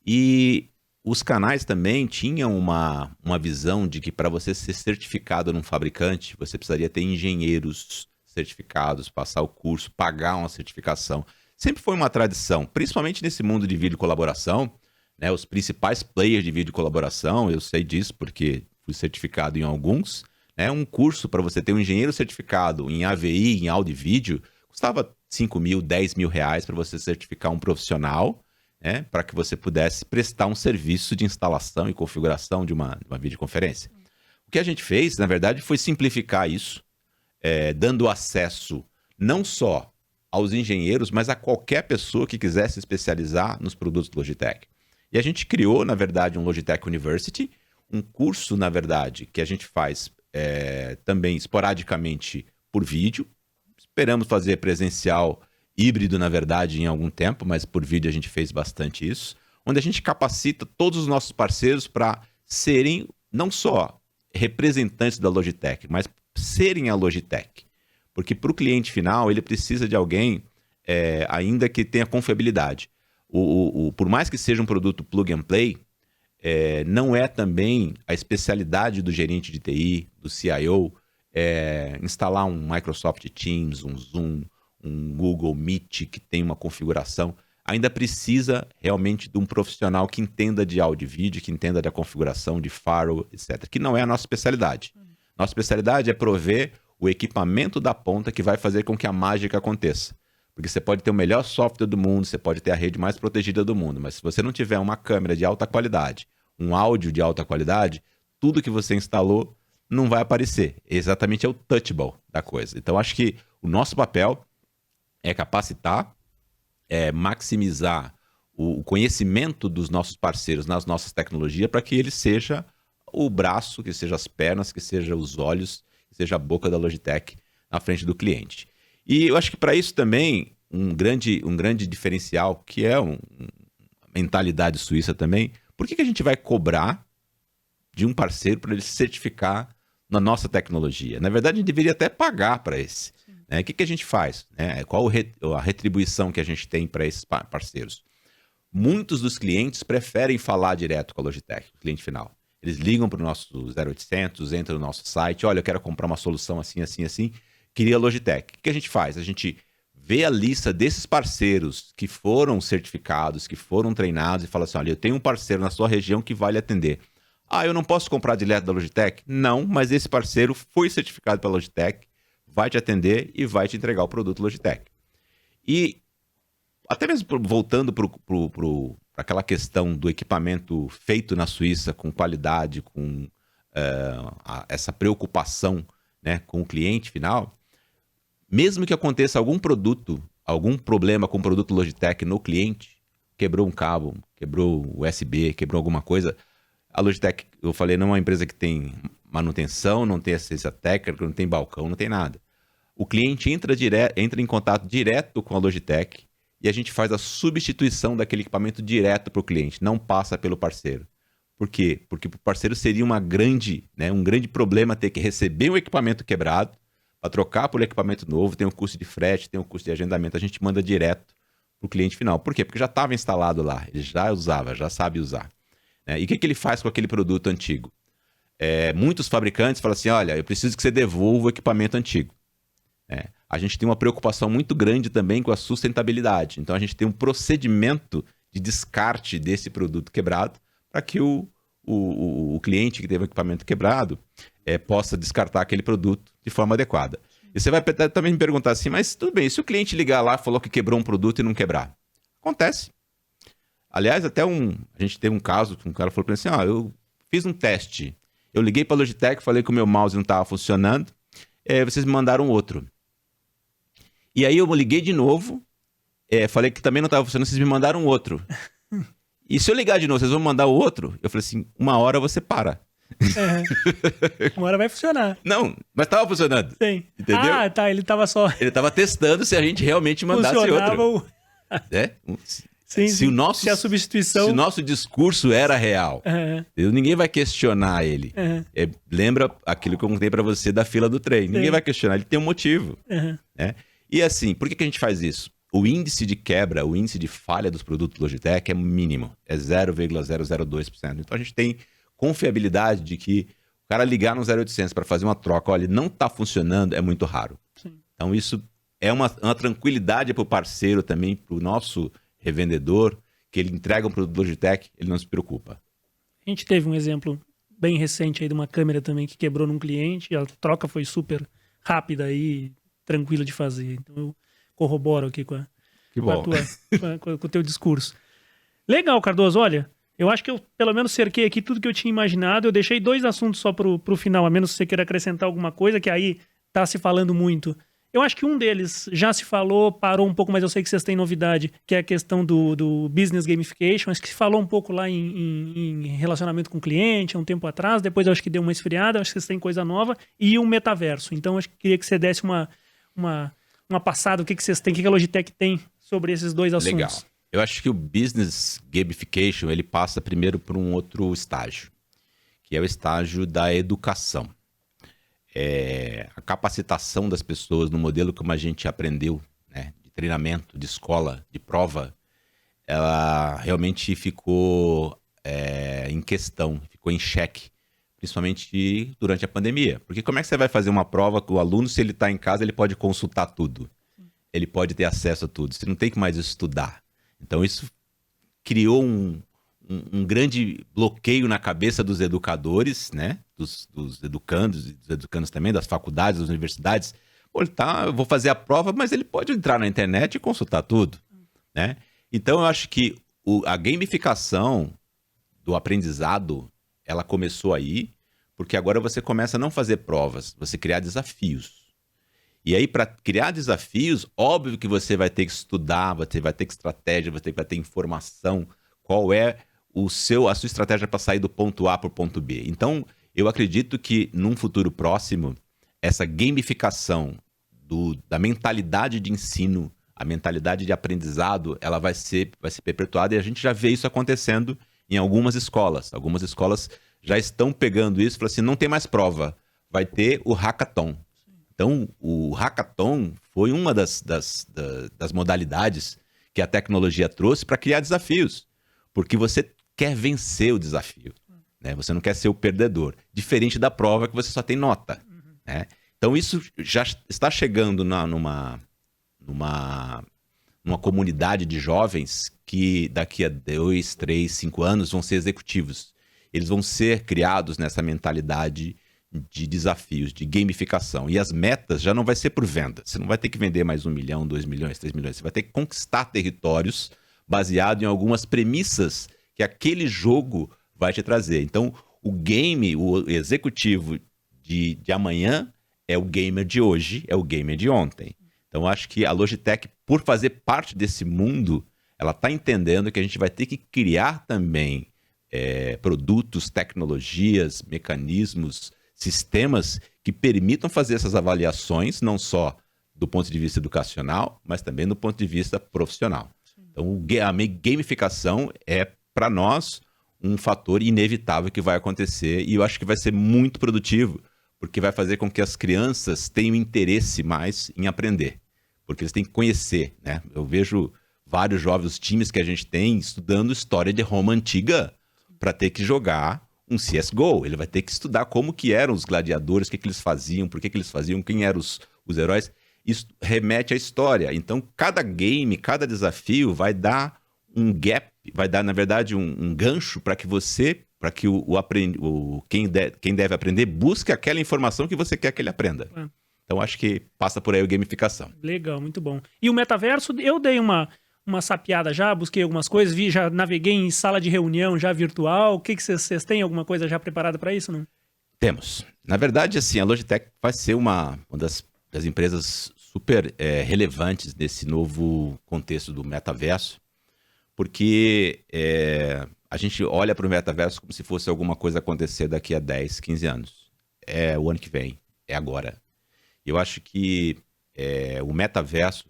E os canais também tinham uma visão de que para você ser certificado num fabricante, você precisaria ter engenheiros certificados, passar o curso, pagar uma certificação. Sempre foi uma tradição, principalmente nesse mundo de vídeo colaboração, né, os principais players de vídeo colaboração, eu sei disso porque fui certificado em alguns, né, um curso para você ter um engenheiro certificado em AVI, em áudio e vídeo, custava 5 mil, 10 mil reais para você certificar um profissional, né, para que você pudesse prestar um serviço de instalação e configuração de uma videoconferência. O que a gente fez, na verdade, foi simplificar isso, dando acesso não só aos engenheiros, mas a qualquer pessoa que quisesse se especializar nos produtos do Logitech. E a gente criou, na verdade, um Logitech University, um curso, na verdade, que a gente faz também esporadicamente por vídeo. Esperamos fazer presencial híbrido, na verdade, em algum tempo, mas por vídeo a gente fez bastante isso. onde a gente capacita todos os nossos parceiros para serem não só representantes da Logitech, mas serem a Logitech. Porque para o cliente final, ele precisa de alguém ainda que tenha confiabilidade. Por mais que seja um produto plug and play, não é também a especialidade do gerente de TI, do CIO, instalar um Microsoft Teams, um Zoom, um Google Meet que tem uma configuração. Ainda precisa realmente de um profissional que entenda de áudio e vídeo, que entenda da configuração, de firewall, etc. Que não é a nossa especialidade. Nossa especialidade é prover o equipamento da ponta que vai fazer com que a mágica aconteça. Porque você pode ter o melhor software do mundo, você pode ter a rede mais protegida do mundo, mas se você não tiver uma câmera de alta qualidade, um áudio de alta qualidade, tudo que você instalou não vai aparecer. Exatamente é o touchable da coisa. Então, acho que o nosso papel é capacitar, maximizar o conhecimento dos nossos parceiros nas nossas tecnologias para que ele seja o braço, que seja as pernas, que seja os olhos, que seja a boca da Logitech na frente do cliente. E eu acho que para isso também, um grande diferencial, que é uma mentalidade suíça também, por que a gente vai cobrar de um parceiro para ele se certificar na nossa tecnologia? Na verdade, a gente deveria até pagar para esse. Né? O que a gente faz? Qual a retribuição que a gente tem para esses parceiros? Muitos dos clientes preferem falar direto com a Logitech, o cliente final. Eles ligam para o nosso 0800, entram no nosso site, olha, eu quero comprar uma solução assim, assim, assim, queria a Logitech. O que a gente faz? A gente vê a lista desses parceiros que foram certificados, que foram treinados e fala assim, olha, eu tenho um parceiro na sua região que vai lhe atender. Ah, eu não posso comprar direto da Logitech? Não, mas esse parceiro foi certificado pela Logitech, vai te atender e vai te entregar o produto Logitech. E até mesmo voltando para aquela questão do equipamento feito na Suíça com qualidade, com essa preocupação, né, com o cliente final, mesmo que aconteça algum problema com o produto Logitech no cliente, quebrou um cabo, quebrou o USB, quebrou alguma coisa, a Logitech, eu falei, não é uma empresa que tem manutenção, não tem assistência técnica, não tem balcão, não tem nada. O cliente entra em contato direto com a Logitech e a gente faz a substituição daquele equipamento direto para o cliente, não passa pelo parceiro. Por quê? Porque para o parceiro seria um grande problema ter que receber um equipamento quebrado para trocar por um equipamento novo, tem um custo de frete, tem um custo de agendamento, a gente manda direto para o cliente final. Por quê? Porque já estava instalado lá, ele já usava, já sabe usar. E o que ele faz com aquele produto antigo? Muitos fabricantes falam assim, olha, eu preciso que você devolva o equipamento antigo. A gente tem uma preocupação muito grande também com a sustentabilidade. Então, a gente tem um procedimento de descarte desse produto quebrado para que o cliente que teve o equipamento quebrado possa descartar aquele produto de forma adequada. E você vai também me perguntar assim, mas tudo bem, se o cliente ligar lá e falou que quebrou um produto e não quebrar? Acontece. Aliás, até a gente teve um caso que um cara falou para mim assim, eu fiz um teste, eu liguei para a Logitech, falei que o meu mouse não estava funcionando, vocês me mandaram outro. E aí eu liguei de novo, falei que também não estava funcionando, vocês me mandaram outro. E se eu ligar de novo, vocês vão mandar o outro? Eu falei assim, uma hora você para. Uma hora vai funcionar. Não, mas estava funcionando. Sim. Entendeu? Ah, tá, ele estava só... Ele estava testando se a gente realmente mandasse outro. Sim, se a substituição... Se o nosso discurso era real, ninguém vai questionar ele. Lembra aquilo que eu contei para você da fila do trem. Ninguém vai questionar, ele tem um motivo. E assim, por que a gente faz isso? O índice de quebra, o índice de falha dos produtos Logitech é mínimo, é 0,002%. Então a gente tem confiabilidade de que o cara ligar no 0800 para fazer uma troca, olha, não está funcionando, é muito raro. Sim. Então isso é uma tranquilidade para o parceiro também, para o nosso revendedor, que ele entrega um produto Logitech, ele não se preocupa. A gente teve um exemplo bem recente aí de uma câmera também que quebrou num cliente, a troca foi super rápida e tranquila de fazer. Então eu corroboro aqui com o teu discurso. Legal, Cardoso. Olha, eu acho que eu pelo menos cerquei aqui tudo que eu tinha imaginado. Eu deixei 2 assuntos só pro final, a menos que você queira acrescentar alguma coisa, que aí tá se falando muito. Eu acho que um deles já se falou, parou um pouco, mas eu sei que vocês têm novidade, que é a questão do business gamification. Acho que se falou um pouco lá em relacionamento com o cliente há um tempo atrás. Depois eu acho que deu uma esfriada, acho que vocês têm coisa nova. E um metaverso. Então acho que queria que você desse uma passada, o que vocês têm, o que a Logitech tem sobre esses 2 assuntos. Legal. Eu acho que o business gamification, ele passa primeiro por um outro estágio, que é o estágio da educação. A capacitação das pessoas no modelo como a gente aprendeu, né, de treinamento, de escola, de prova, ela realmente ficou em questão, ficou em xeque, principalmente durante a pandemia. Porque como é que você vai fazer uma prova com o aluno se ele está em casa, ele pode consultar tudo, ele pode ter acesso a tudo, você não tem que mais estudar. Então isso criou um grande bloqueio na cabeça dos educadores, né? Dos educandos e dos educandos também, das faculdades, das universidades. Pô, eu vou fazer a prova, mas ele pode entrar na internet e consultar tudo, né? Então eu acho que a gamificação do aprendizado, ela começou aí, porque agora você começa a não fazer provas, você criar desafios. E aí, para criar desafios, óbvio que você vai ter que estudar, você vai ter que estratégia, você vai ter informação, qual é a sua estratégia para sair do ponto A para o ponto B. Então, eu acredito que num futuro próximo, essa gamificação da mentalidade de ensino, a mentalidade de aprendizado, ela vai ser perpetuada, e a gente já vê isso acontecendo em algumas escolas. Algumas escolas já estão pegando isso e falam assim, não tem mais prova, vai ter o hackathon. Então, o hackathon foi uma das modalidades que a tecnologia trouxe para criar desafios, porque você quer vencer o desafio, né? Você não quer ser o perdedor, diferente da prova que você só tem nota, né? Então, isso já está chegando numa comunidade de jovens que daqui a 2, 3, 5 anos vão ser executivos. Eles vão ser criados nessa mentalidade de desafios, de gamificação. E as metas já não vai ser por venda. Você não vai ter que vender mais 1 milhão, 2 milhões, 3 milhões. Você vai ter que conquistar territórios baseado em algumas premissas que aquele jogo vai te trazer. Então, o game, o executivo de amanhã é o gamer de hoje, é o gamer de ontem. Então, acho que a Logitech, por fazer parte desse mundo, ela está entendendo que a gente vai ter que criar também produtos, tecnologias, mecanismos, sistemas que permitam fazer essas avaliações, não só do ponto de vista educacional, mas também do ponto de vista profissional. Então, a gamificação é, para nós, um fator inevitável que vai acontecer, e eu acho que vai ser muito produtivo, porque vai fazer com que as crianças tenham interesse mais em aprender, porque eles têm que conhecer, né? Eu vejo vários jovens, times que a gente tem, estudando história de Roma antiga para ter que jogar um CSGO. Ele vai ter que estudar como que eram os gladiadores, o que eles faziam, por que eles faziam, quem eram os heróis. Isso remete à história. Então, cada game, cada desafio vai dar um gap, vai dar, na verdade, um gancho para que quem deve aprender busque aquela informação que você quer que ele aprenda. Então, acho que passa por aí a gamificação. Legal, muito bom. E o metaverso, eu dei uma sapiada já, busquei algumas coisas, já naveguei em sala de reunião já virtual. O que vocês têm? Alguma coisa já preparada para isso, não? Temos. Na verdade, assim, a Logitech vai ser uma das empresas super relevantes nesse novo contexto do metaverso, porque a gente olha para o metaverso como se fosse alguma coisa acontecer daqui a 10, 15 anos. É o ano que vem, é agora. Eu acho que o metaverso,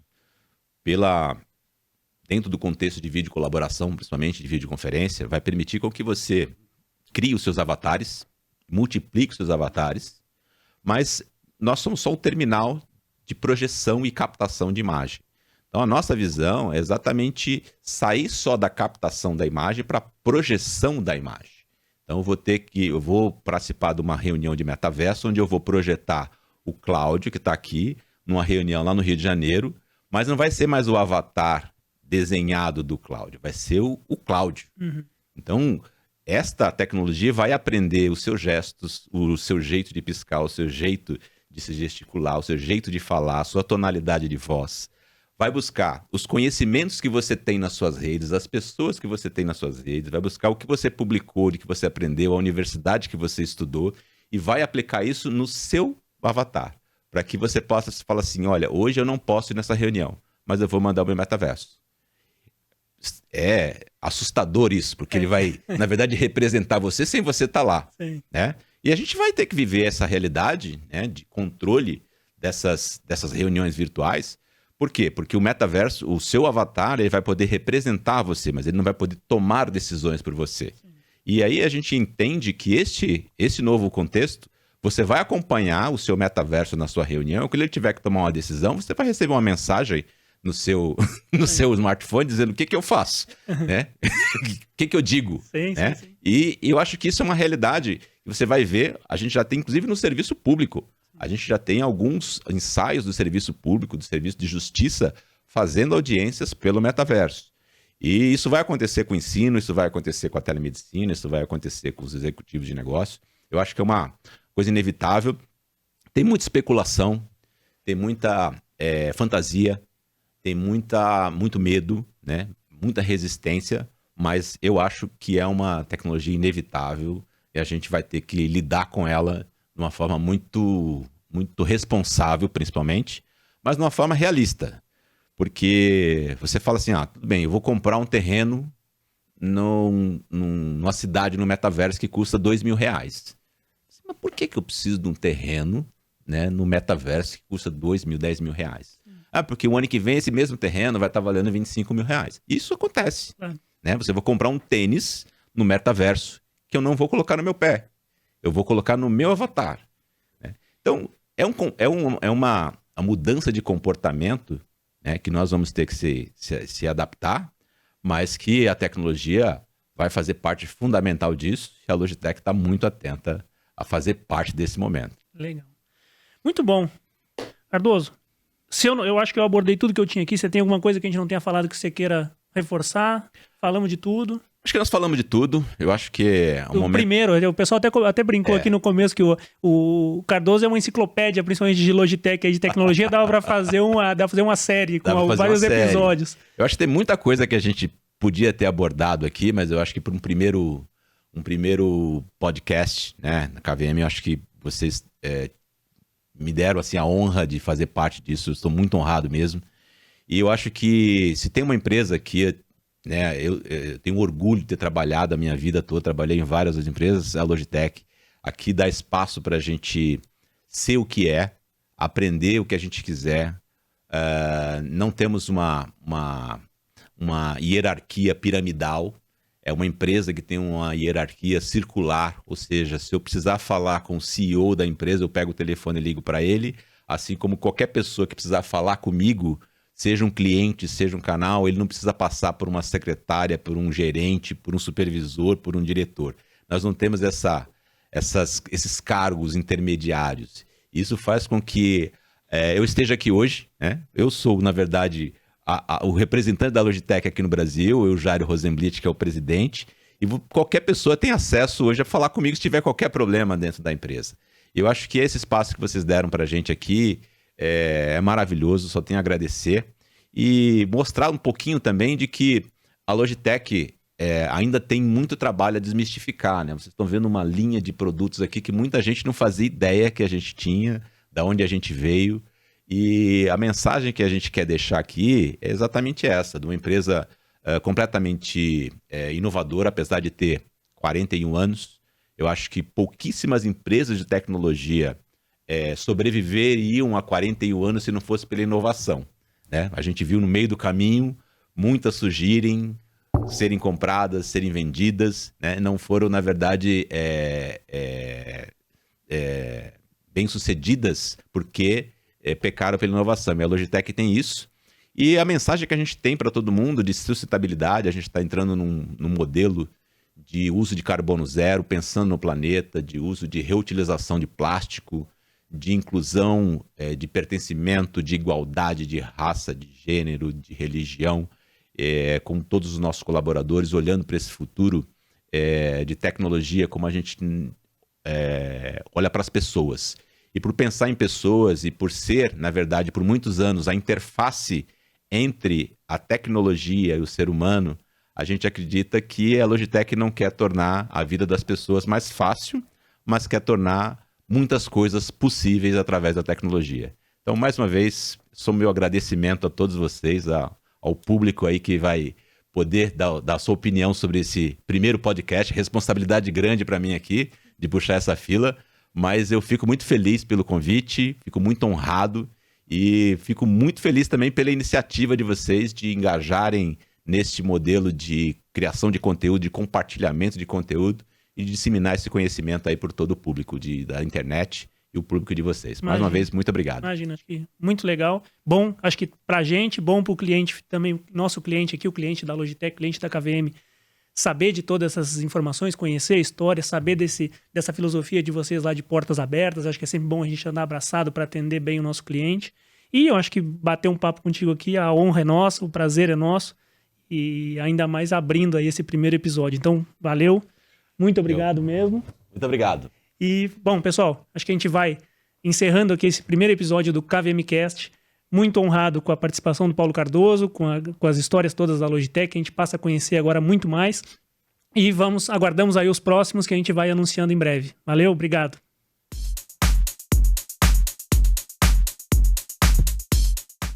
dentro do contexto de vídeo colaboração, principalmente de videoconferência, vai permitir com que você crie os seus avatares, multiplique os seus avatares, mas nós somos só um terminal de projeção e captação de imagem. Então, a nossa visão é exatamente sair só da captação da imagem para a projeção da imagem. Então, eu vou participar de uma reunião de metaverso, onde eu vou projetar o Cláudio, que está aqui, numa reunião lá no Rio de Janeiro, mas não vai ser mais o avatar desenhado do Cláudio, vai ser o Cláudio. Então, esta tecnologia vai aprender os seus gestos, o seu jeito de piscar, o seu jeito de se gesticular, o seu jeito de falar, a sua tonalidade de voz. Vai buscar os conhecimentos que você tem nas suas redes, as pessoas que você tem nas suas redes, vai buscar o que você publicou, o que você aprendeu, a universidade que você estudou, e vai aplicar isso no seu avatar, para que você possa falar assim, olha, hoje eu não posso ir nessa reunião, mas eu vou mandar o meu metaverso. É assustador isso, porque ele vai, na verdade, representar você sem você estar lá. Sim. Né? E a gente vai ter que viver essa realidade, né, de controle dessas reuniões virtuais, Por quê? Porque o metaverso, o seu avatar, ele vai poder representar você, mas ele não vai poder tomar decisões por você. Sim. E aí a gente entende que esse novo contexto, você vai acompanhar o seu metaverso na sua reunião, quando ele tiver que tomar uma decisão, você vai receber uma mensagem no seu smartphone dizendo o que eu faço, né? O que eu digo, sim, né? Sim. E eu acho que isso é uma realidade que você vai ver, a gente já tem, inclusive, no serviço público. A gente já tem alguns ensaios do serviço público, do serviço de justiça, fazendo audiências pelo metaverso. E isso vai acontecer com o ensino, isso vai acontecer com a telemedicina, isso vai acontecer com os executivos de negócio. Eu acho que é uma coisa inevitável. Tem muita especulação, tem muita fantasia, tem muito medo, né? Muita resistência, mas eu acho que é uma tecnologia inevitável e a gente vai ter que lidar com ela de uma forma muito responsável, principalmente, mas de uma forma realista. Porque você fala assim, tudo bem, eu vou comprar um terreno numa cidade, no metaverso, que custa R$2.000. Mas por que eu preciso de um terreno, né, no metaverso que custa R$2.000, R$10.000? Porque o ano que vem esse mesmo terreno vai estar valendo R$25.000. Isso acontece. Né? Você vai comprar um tênis no metaverso que eu não vou colocar no meu pé. Eu vou colocar no meu avatar. Né? Então, é uma mudança de comportamento, né, que nós vamos ter que se adaptar, mas que a tecnologia vai fazer parte fundamental disso e a Logitech está muito atenta a fazer parte desse momento. Legal. Muito bom. Cardoso, eu acho que eu abordei tudo que eu tinha aqui. Você tem alguma coisa que a gente não tenha falado que você queira reforçar? Falamos de tudo. Acho que nós falamos de tudo. Eu acho que é um momento... Primeiro, o pessoal até brincou aqui no começo que o Cardoso é uma enciclopédia, principalmente de Logitech, de tecnologia. Dava para fazer uma série com vários episódios. Eu acho que tem muita coisa que a gente podia ter abordado aqui, mas eu acho que para um primeiro podcast, né, na KVM, eu acho que vocês me deram assim, a honra de fazer parte disso. Eu estou muito honrado mesmo. E eu acho que se tem uma empresa que... né, eu tenho orgulho de ter trabalhado a minha vida toda, trabalhei em várias empresas, a Logitech aqui dá espaço para a gente ser o que é, aprender o que a gente quiser, não temos uma hierarquia piramidal, é uma empresa que tem uma hierarquia circular, ou seja, se eu precisar falar com o CEO da empresa, eu pego o telefone e ligo para ele, assim como qualquer pessoa que precisar falar comigo, seja um cliente, seja um canal, ele não precisa passar por uma secretária, por um gerente, por um supervisor, por um diretor. Nós não temos esses cargos intermediários. Isso faz com que eu esteja aqui hoje, né? Eu sou, na verdade, o representante da Logitech aqui no Brasil, eu, Jairo Rosenblit, que é o presidente, e qualquer pessoa tem acesso hoje a falar comigo se tiver qualquer problema dentro da empresa. Eu acho que esse espaço que vocês deram para a gente aqui é maravilhoso, só tenho a agradecer e mostrar um pouquinho também de que a Logitech ainda tem muito trabalho a desmistificar, né? Vocês estão vendo uma linha de produtos aqui que muita gente não fazia ideia que a gente tinha, da onde a gente veio, e a mensagem que a gente quer deixar aqui é exatamente essa, de uma empresa completamente inovadora, apesar de ter 41 anos. Eu acho que pouquíssimas empresas de tecnologia sobreviveriam a 41 anos se não fosse pela inovação, né? A gente viu no meio do caminho muitas surgirem, serem compradas, serem vendidas, né? Não foram, na verdade, bem-sucedidas porque pecaram pela inovação. E a Logitech tem isso. E a mensagem que a gente tem para todo mundo de sustentabilidade, a gente está entrando num modelo de uso de carbono zero, pensando no planeta, de uso de reutilização de plástico, de inclusão, de pertencimento, de igualdade de raça, de gênero, de religião, com todos os nossos colaboradores, olhando para esse futuro de tecnologia, como a gente olha para as pessoas. E por pensar em pessoas e por ser, na verdade, por muitos anos, a interface entre a tecnologia e o ser humano, a gente acredita que a Logitech não quer tornar a vida das pessoas mais fácil, mas quer tornar muitas coisas possíveis através da tecnologia. Então, mais uma vez, sou meu agradecimento a todos vocês, ao público aí que vai poder dar a sua opinião sobre esse primeiro podcast. Responsabilidade grande para mim aqui, de puxar essa fila, mas eu fico muito feliz pelo convite, fico muito honrado E fico muito feliz também pela iniciativa de vocês de engajarem neste modelo de criação de conteúdo, de compartilhamento de conteúdo e de disseminar esse conhecimento aí por todo o público da internet e o público de vocês. Mais uma vez, muito obrigado. Imagina, acho que muito legal. Bom, acho que pra gente, bom pro cliente também, nosso cliente aqui, o cliente da Logitech, cliente da KVM, saber de todas essas informações, conhecer a história, saber dessa filosofia de vocês lá de portas abertas. Acho que é sempre bom a gente andar abraçado para atender bem o nosso cliente. E eu acho que bater um papo contigo aqui, a honra é nossa, o prazer é nosso. E ainda mais abrindo aí esse primeiro episódio. Então, valeu. Muito obrigado mesmo. Muito obrigado. E, bom, pessoal, acho que a gente vai encerrando aqui esse primeiro episódio do KVMcast. Muito honrado com a participação do Paulo Cardoso, com as histórias todas da Logitech, que a gente passa a conhecer agora muito mais. E aguardamos aí os próximos que a gente vai anunciando em breve. Valeu, obrigado.